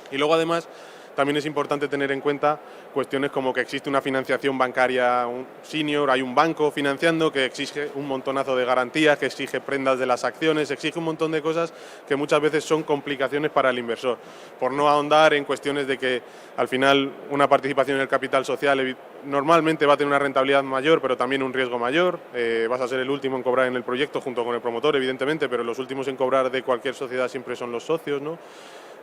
Y luego además también es importante tener en cuenta cuestiones como que existe una financiación bancaria senior, hay un banco financiando que exige un montonazo de garantías, que exige prendas de las acciones, exige un montón de cosas que muchas veces son complicaciones para el inversor. Por no ahondar en cuestiones de que al final una participación en el capital social normalmente va a tener una rentabilidad mayor, pero también un riesgo mayor. Vas a ser el último en cobrar en el proyecto junto con el promotor, evidentemente, pero los últimos en cobrar de cualquier sociedad siempre son los socios, ¿no?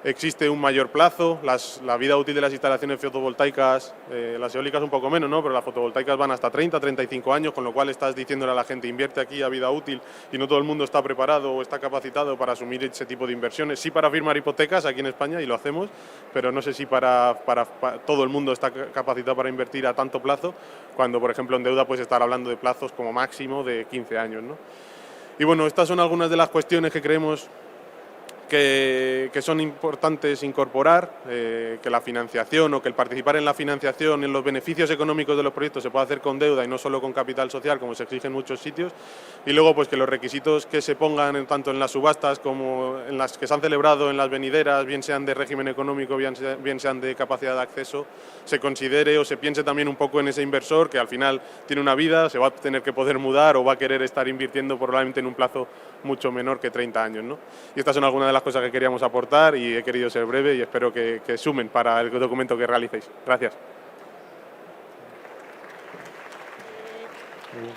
Existe un mayor plazo, la vida útil de las instalaciones fotovoltaicas, las eólicas un poco menos, ¿no? Pero las fotovoltaicas van hasta 30, 35 años, con lo cual estás diciéndole a la gente invierte aquí a vida útil y no todo el mundo está preparado o está capacitado para asumir ese tipo de inversiones. Sí para firmar hipotecas aquí en España y lo hacemos, pero no sé si para todo el mundo está capacitado para invertir a tanto plazo, cuando por ejemplo en deuda puedes estar hablando de plazos como máximo de 15 años, ¿no? Y bueno, estas son algunas de las cuestiones que creemos que son importantes incorporar, que la financiación o que el participar en la financiación, en los beneficios económicos de los proyectos se puede hacer con deuda y no solo con capital social como se exige en muchos sitios, y luego pues que los requisitos que se pongan tanto en las subastas como en las que se han celebrado en las venideras, bien sean de régimen económico, bien sean de capacidad de acceso, se considere o se piense también un poco en ese inversor que al final tiene una vida, se va a tener que poder mudar o va a querer estar invirtiendo probablemente en un plazo mucho menor que 30 años, ¿no? Y estas son algunas de las cosas que queríamos aportar y he querido ser breve y espero que sumen para el documento que realicéis. Gracias.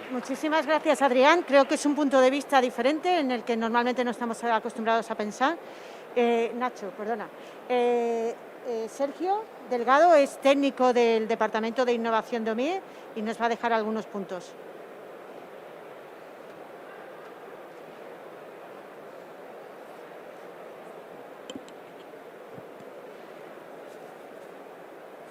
Muchísimas gracias, Adrián. Creo que es un punto de vista diferente en el que normalmente no estamos acostumbrados a pensar. Nacho, perdona. Sergio Delgado es técnico del Departamento de Innovación de OMIE y nos va a dejar algunos puntos.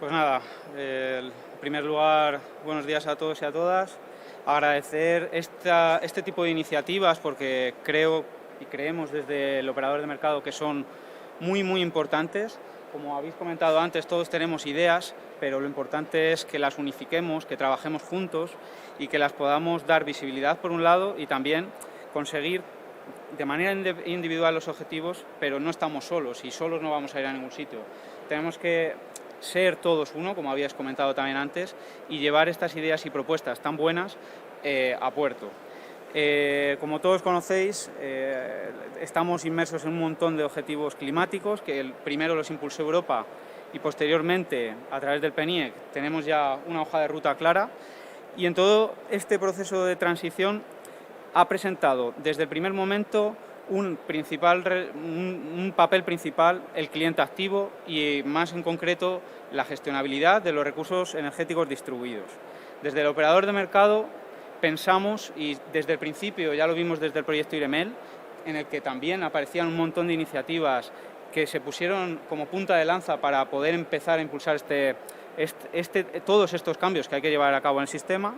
Pues nada, en primer lugar, buenos días a todos y a todas. Agradecer este tipo de iniciativas porque creo y creemos desde el operador de mercado que son muy importantes. Como habéis comentado antes, todos tenemos ideas, pero lo importante es que las unifiquemos, que trabajemos juntos y que las podamos dar visibilidad por un lado y también conseguir de manera individual los objetivos, pero no estamos solos y solos no vamos a ir a ningún sitio. Tenemos que ser todos uno, como habías comentado también antes, y llevar estas ideas y propuestas tan buenas a puerto. Como todos conocéis, estamos inmersos en un montón de objetivos climáticos, que el primero los impulsó Europa y posteriormente, a través del PNIEC, tenemos ya una hoja de ruta clara, y en todo este proceso de transición ha presentado desde el primer momento un papel principal el cliente activo y más en concreto la gestionabilidad de los recursos energéticos distribuidos. Desde el operador de mercado pensamos, y desde el principio ya lo vimos desde el proyecto IREMEL, en el que también aparecían un montón de iniciativas que se pusieron como punta de lanza para poder empezar a impulsar todos estos cambios que hay que llevar a cabo en el sistema,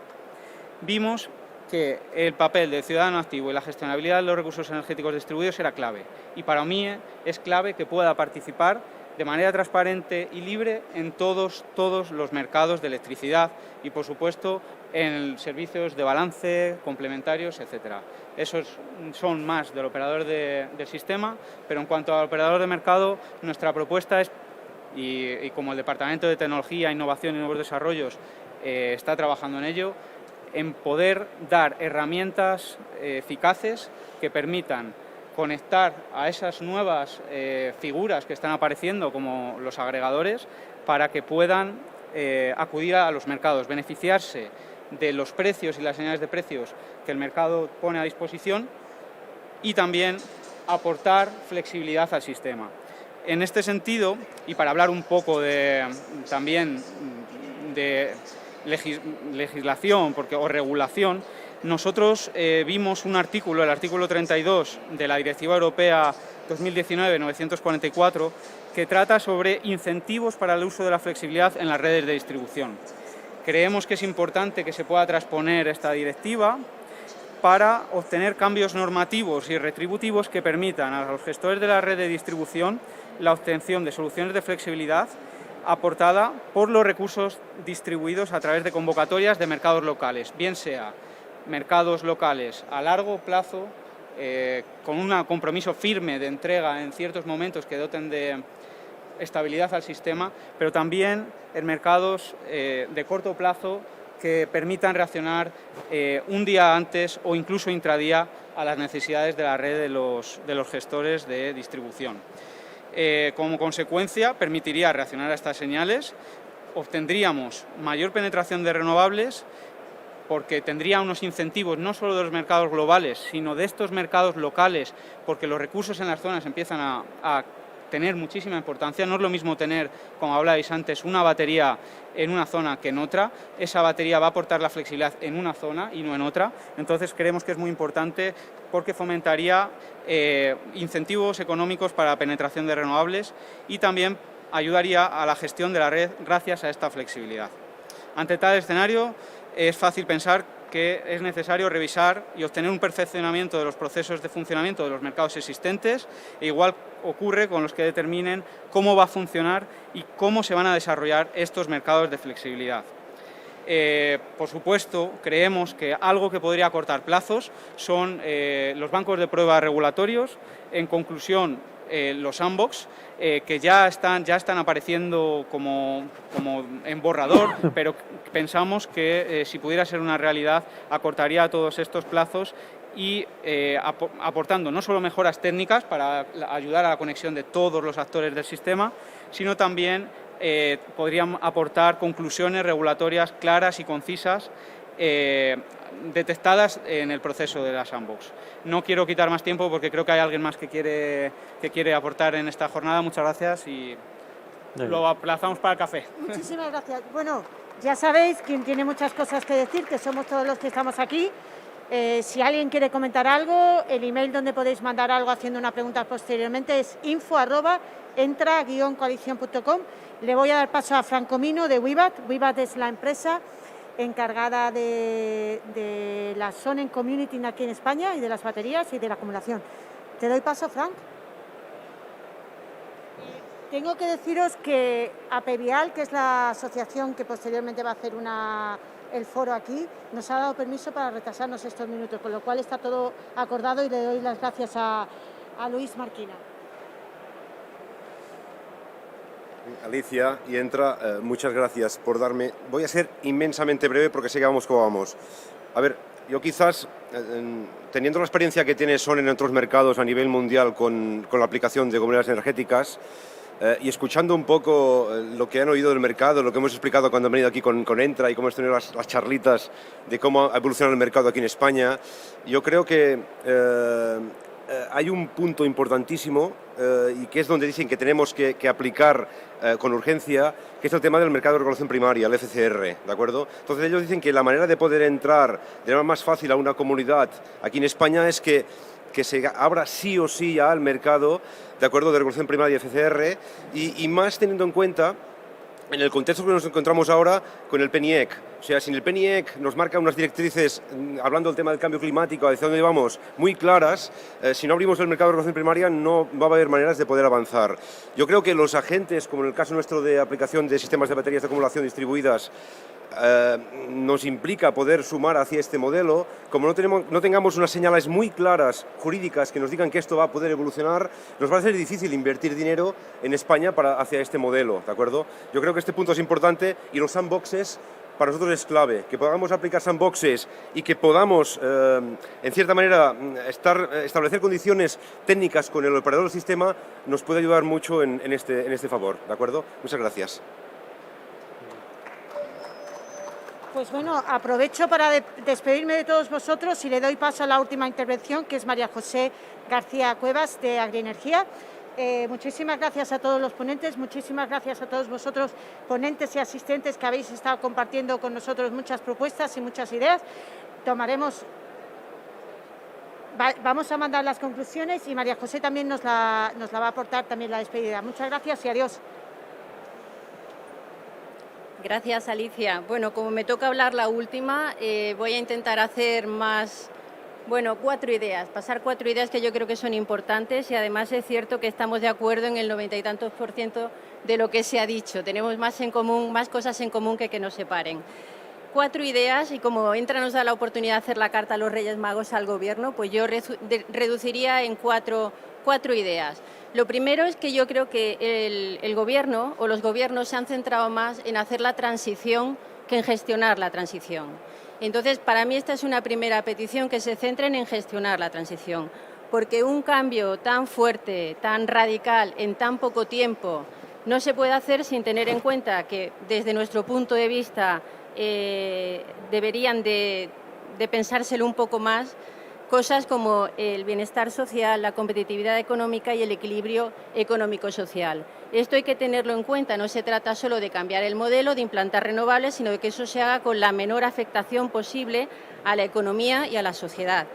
vimos que el papel del ciudadano activo y la gestionabilidad de los recursos energéticos distribuidos era clave. Y para mí es clave que pueda participar de manera transparente y libre en todos los mercados de electricidad y, por supuesto, en servicios de balance, complementarios, etcétera. Esos son más del operador del sistema, pero en cuanto al operador de mercado, nuestra propuesta es, y como el Departamento de Tecnología, Innovación y Nuevos Desarrollos está trabajando en ello, en poder dar herramientas eficaces que permitan conectar a esas nuevas figuras que están apareciendo como los agregadores para que puedan acudir a los mercados, beneficiarse de los precios y las señales de precios que el mercado pone a disposición y también aportar flexibilidad al sistema. En este sentido, y para hablar un poco también de legislación o regulación, nosotros vimos un artículo, el artículo 32 de la Directiva Europea 2019-944, que trata sobre incentivos para el uso de la flexibilidad en las redes de distribución. Creemos que es importante que se pueda transponer esta directiva para obtener cambios normativos y retributivos que permitan a los gestores de la red de distribución la obtención de soluciones de flexibilidad aportada por los recursos distribuidos a través de convocatorias de mercados locales, bien sea mercados locales a largo plazo, con un compromiso firme de entrega en ciertos momentos que doten de estabilidad al sistema, pero también en mercados de corto plazo que permitan reaccionar un día antes o incluso intradía a las necesidades de la red de los gestores de distribución. Como consecuencia, permitiría reaccionar a estas señales, obtendríamos mayor penetración de renovables porque tendría unos incentivos no solo de los mercados globales, sino de estos mercados locales, porque los recursos en las zonas empiezan a tener muchísima importancia. No es lo mismo tener, como hablabais antes, una batería en una zona que en otra. Esa batería va a aportar la flexibilidad en una zona y no en otra. Entonces creemos que es muy importante porque fomentaría incentivos económicos para la penetración de renovables y también ayudaría a la gestión de la red gracias a esta flexibilidad. Ante tal escenario, es fácil pensar que es necesario revisar y obtener un perfeccionamiento de los procesos de funcionamiento de los mercados existentes, e igual ocurre con los que determinen cómo va a funcionar y cómo se van a desarrollar estos mercados de flexibilidad. Por supuesto, creemos que algo que podría acortar plazos son los bancos de prueba regulatorios. En conclusión, los sandbox, que ya están apareciendo como en borrador, pero pensamos que si pudiera ser una realidad acortaría todos estos plazos y aportando no solo mejoras técnicas para ayudar a la conexión de todos los actores del sistema, sino también podrían aportar conclusiones regulatorias claras y concisas detectadas en el proceso de la sandbox. No quiero quitar más tiempo porque creo que hay alguien más que quiere aportar en esta jornada. Muchas gracias y lo aplazamos para el café. Muchísimas gracias. Bueno, ya sabéis quién tiene muchas cosas que decir, que somos todos los que estamos aquí. Si alguien quiere comentar algo, el email donde podéis mandar algo haciendo una pregunta posteriormente es info@entra-coalición.com. Le voy a dar paso a Franco Mino de Wibat. Wibat es la empresa encargada de la Sonnen Community aquí en España y de las baterías y de la acumulación. Te doy paso, Frank. Tengo que deciros que APEVIAL, que es la asociación que posteriormente va a hacer el foro aquí, nos ha dado permiso para retrasarnos estos minutos, con lo cual está todo acordado y le doy las gracias a Luis Marquina. Alicia y Entra, muchas gracias por darme... Voy a ser inmensamente breve porque sé que vamos como vamos. A ver, yo quizás, teniendo la experiencia que tiene Sonnen en otros mercados a nivel mundial con la aplicación de comunidades energéticas y escuchando un poco lo que han oído del mercado, lo que hemos explicado cuando han venido aquí con Entra y cómo hemos tenido las charlitas de cómo ha evolucionado el mercado aquí en España, yo creo que hay un punto importantísimo y que es donde dicen que tenemos que aplicar con urgencia, que es el tema del mercado de regulación primaria, el FCR, ¿de acuerdo? Entonces ellos dicen que la manera de poder entrar de manera más fácil a una comunidad aquí en España es que se abra sí o sí ya al mercado, ¿de acuerdo?, de regulación primaria y FCR, y más teniendo en cuenta en el contexto que nos encontramos ahora con el PNIEC. O sea, si el PNIEC nos marca unas directrices, hablando del tema del cambio climático, hacia dónde vamos, muy claras, si no abrimos el mercado de regulación primaria no va a haber maneras de poder avanzar. Yo creo que los agentes, como en el caso nuestro de aplicación de sistemas de baterías de acumulación distribuidas, nos implica poder sumar hacia este modelo. Como no tengamos unas señales muy claras jurídicas que nos digan que esto va a poder evolucionar, nos va a ser difícil invertir dinero en España hacia este modelo, ¿de acuerdo? Yo creo que este punto es importante y los sandboxes para nosotros es clave. Que podamos aplicar sandboxes y que podamos, en cierta manera, establecer condiciones técnicas con el operador del sistema nos puede ayudar mucho en este favor, ¿de acuerdo? Muchas gracias. Pues bueno, aprovecho para despedirme de todos vosotros y le doy paso a la última intervención, que es María José García Cuevas, de Agrienergía. Muchísimas gracias a todos los ponentes, muchísimas gracias a todos vosotros, ponentes y asistentes, que habéis estado compartiendo con nosotros muchas propuestas y muchas ideas. Vamos a mandar las conclusiones y María José también nos la va a aportar también la despedida. Muchas gracias y adiós. Gracias, Alicia. Bueno, como me toca hablar la última, voy a intentar hacer más, 4 ideas, pasar 4 ideas que yo creo que son importantes y además es cierto que estamos de acuerdo en el 90 y tantos % de lo que se ha dicho. Tenemos más cosas en común que nos separen. 4 ideas y como Entra nos da la oportunidad de hacer la carta a los Reyes Magos al Gobierno, pues yo reduciría en 4 ideas. Lo primero es que yo creo que el Gobierno o los Gobiernos se han centrado más en hacer la transición que en gestionar la transición. Entonces, para mí esta es una primera petición, que se centren en gestionar la transición, porque un cambio tan fuerte, tan radical, en tan poco tiempo, no se puede hacer sin tener en cuenta que, desde nuestro punto de vista, deberían de pensárselo un poco más, cosas como el bienestar social, la competitividad económica y el equilibrio económico-social. Esto hay que tenerlo en cuenta, no se trata solo de cambiar el modelo, de implantar renovables, sino de que eso se haga con la menor afectación posible a la economía y a la sociedad.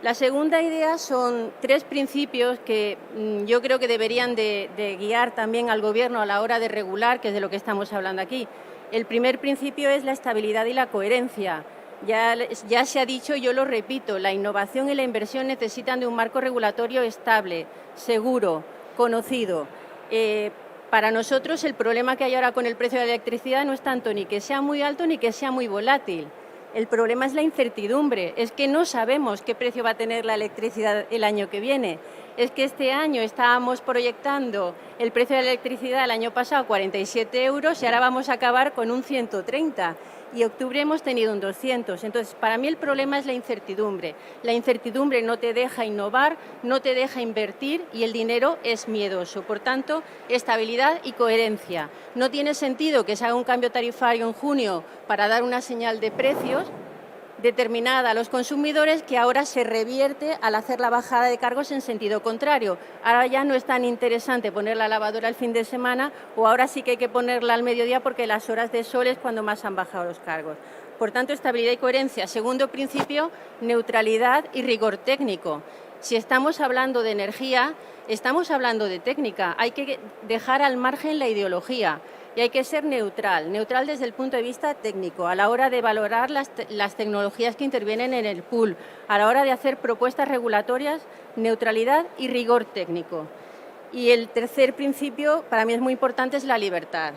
La segunda idea son 3 principios que yo creo que deberían de guiar también al Gobierno a la hora de regular, que es de lo que estamos hablando aquí. El primer principio es la estabilidad y la coherencia. Ya se ha dicho, yo lo repito, la innovación y la inversión necesitan de un marco regulatorio estable, seguro, conocido. Para nosotros el problema que hay ahora con el precio de la electricidad no es tanto ni que sea muy alto ni que sea muy volátil. El problema es la incertidumbre, es que no sabemos qué precio va a tener la electricidad el año que viene. Es que este año estábamos proyectando el precio de la electricidad el año pasado 47 € y ahora vamos a acabar con un 130 y octubre hemos tenido un 200. Entonces, para mí el problema es la incertidumbre. La incertidumbre no te deja innovar, no te deja invertir y el dinero es miedoso. Por tanto, estabilidad y coherencia. No tiene sentido que se haga un cambio tarifario en junio para dar una señal de precios determinada a los consumidores que ahora se revierte al hacer la bajada de cargos en sentido contrario. Ahora ya no es tan interesante poner la lavadora el fin de semana o ahora sí que hay que ponerla al mediodía porque las horas de sol es cuando más han bajado los cargos. Por tanto, estabilidad y coherencia. Segundo principio, neutralidad y rigor técnico. Si estamos hablando de energía, estamos hablando de técnica. Hay que dejar al margen la ideología. Y hay que ser neutral desde el punto de vista técnico, a la hora de valorar las tecnologías que intervienen en el pool, a la hora de hacer propuestas regulatorias, neutralidad y rigor técnico. Y el tercer principio, para mí es muy importante, es la libertad.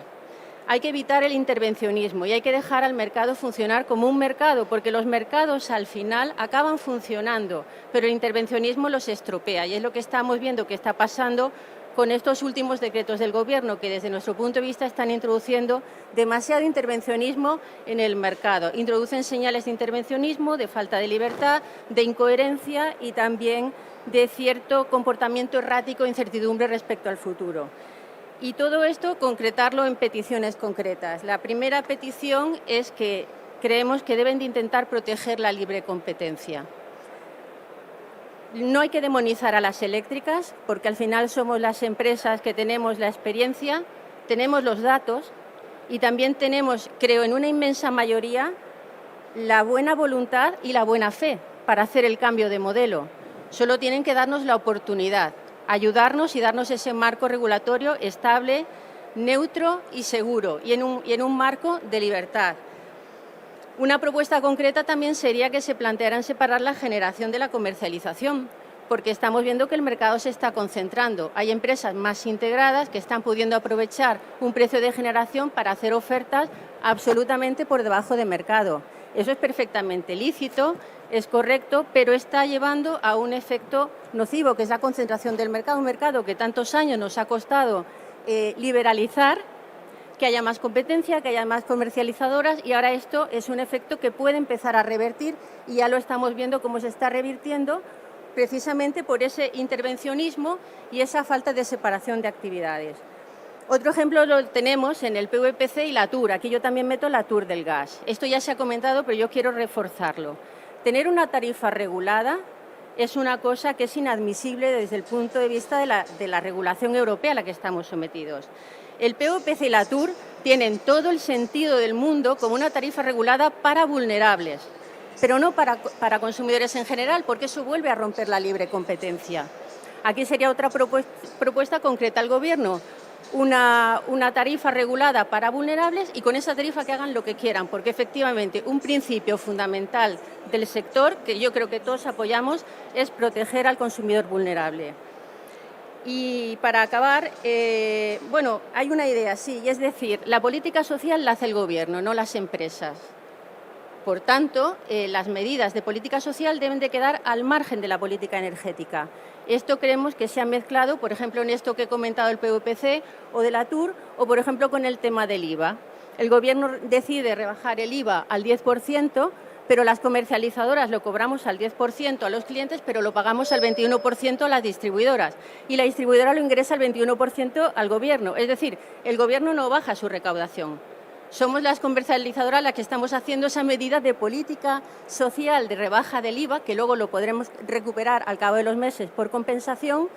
Hay que evitar el intervencionismo y hay que dejar al mercado funcionar como un mercado, porque los mercados al final acaban funcionando, pero el intervencionismo los estropea y es lo que estamos viendo que está pasando con estos últimos decretos del Gobierno, que desde nuestro punto de vista están introduciendo demasiado intervencionismo en el mercado. Introducen señales de intervencionismo, de falta de libertad, de incoherencia y también de cierto comportamiento errático e incertidumbre respecto al futuro. Y todo esto, concretarlo en peticiones concretas. La primera petición es que creemos que deben de intentar proteger la libre competencia. No hay que demonizar a las eléctricas, porque al final somos las empresas que tenemos la experiencia, tenemos los datos y también tenemos, creo, en una inmensa mayoría, la buena voluntad y la buena fe para hacer el cambio de modelo. Solo tienen que darnos la oportunidad, ayudarnos y darnos ese marco regulatorio estable, neutro y seguro, y en un marco de libertad. Una propuesta concreta también sería que se plantearan separar la generación de la comercialización, porque estamos viendo que el mercado se está concentrando. Hay empresas más integradas que están pudiendo aprovechar un precio de generación para hacer ofertas absolutamente por debajo de mercado. Eso es perfectamente lícito, es correcto, pero está llevando a un efecto nocivo, que es la concentración del mercado, un mercado que tantos años nos ha costado liberalizar, que haya más competencia, que haya más comercializadoras, y ahora esto es un efecto que puede empezar a revertir y ya lo estamos viendo cómo se está revirtiendo precisamente por ese intervencionismo y esa falta de separación de actividades. Otro ejemplo lo tenemos en el PVPC y la TUR. Aquí yo también meto la TUR del gas. Esto ya se ha comentado, pero yo quiero reforzarlo. Tener una tarifa regulada es una cosa que es inadmisible desde el punto de vista de la regulación europea a la que estamos sometidos. El PVPC y la TUR tienen todo el sentido del mundo como una tarifa regulada para vulnerables, pero no para consumidores en general, porque eso vuelve a romper la libre competencia. Aquí sería otra propuesta concreta al Gobierno, una tarifa regulada para vulnerables y con esa tarifa que hagan lo que quieran, porque efectivamente un principio fundamental del sector, que yo creo que todos apoyamos, es proteger al consumidor vulnerable. Y para acabar, bueno, hay una idea, sí, y es decir, la política social la hace el Gobierno, no las empresas. Por tanto, las medidas de política social deben de quedar al margen de la política energética. Esto creemos que se ha mezclado, por ejemplo, en esto que he comentado del PVPC o de la TUR, o por ejemplo con el tema del IVA. El Gobierno decide rebajar el IVA al 10%, pero las comercializadoras lo cobramos al 10% a los clientes, pero lo pagamos al 21% a las distribuidoras. Y la distribuidora lo ingresa al 21% al Gobierno. Es decir, el Gobierno no baja su recaudación. Somos las comercializadoras las que estamos haciendo esa medida de política social de rebaja del IVA, que luego lo podremos recuperar al cabo de los meses por compensación,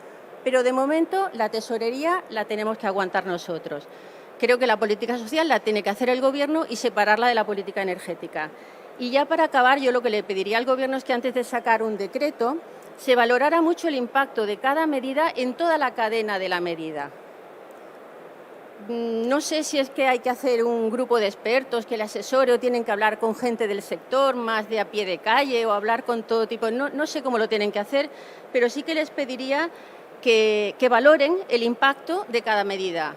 pero de momento la tesorería la tenemos que aguantar nosotros. Creo que la política social la tiene que hacer el Gobierno y separarla de la política energética. Y ya para acabar, yo lo que le pediría al Gobierno es que antes de sacar un decreto se valorara mucho el impacto de cada medida en toda la cadena de la medida. No sé si es que hay que hacer un grupo de expertos que le asesore o tienen que hablar con gente del sector, más de a pie de calle o hablar con todo tipo. No sé cómo lo tienen que hacer, pero sí que les pediría que valoren el impacto de cada medida.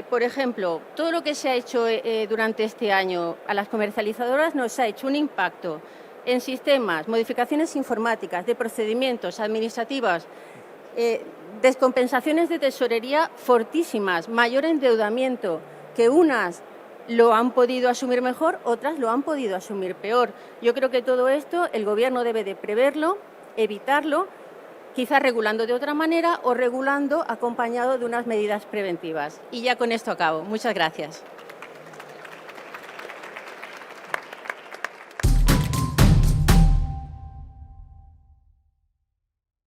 Por ejemplo, todo lo que se ha hecho durante este año a las comercializadoras nos ha hecho un impacto en sistemas, modificaciones informáticas, de procedimientos administrativos, descompensaciones de tesorería fortísimas, mayor endeudamiento, que unas lo han podido asumir mejor, otras lo han podido asumir peor. Yo creo que todo esto el Gobierno debe de preverlo, evitarlo, quizás regulando de otra manera o regulando acompañado de unas medidas preventivas. Y ya con esto acabo. Muchas gracias.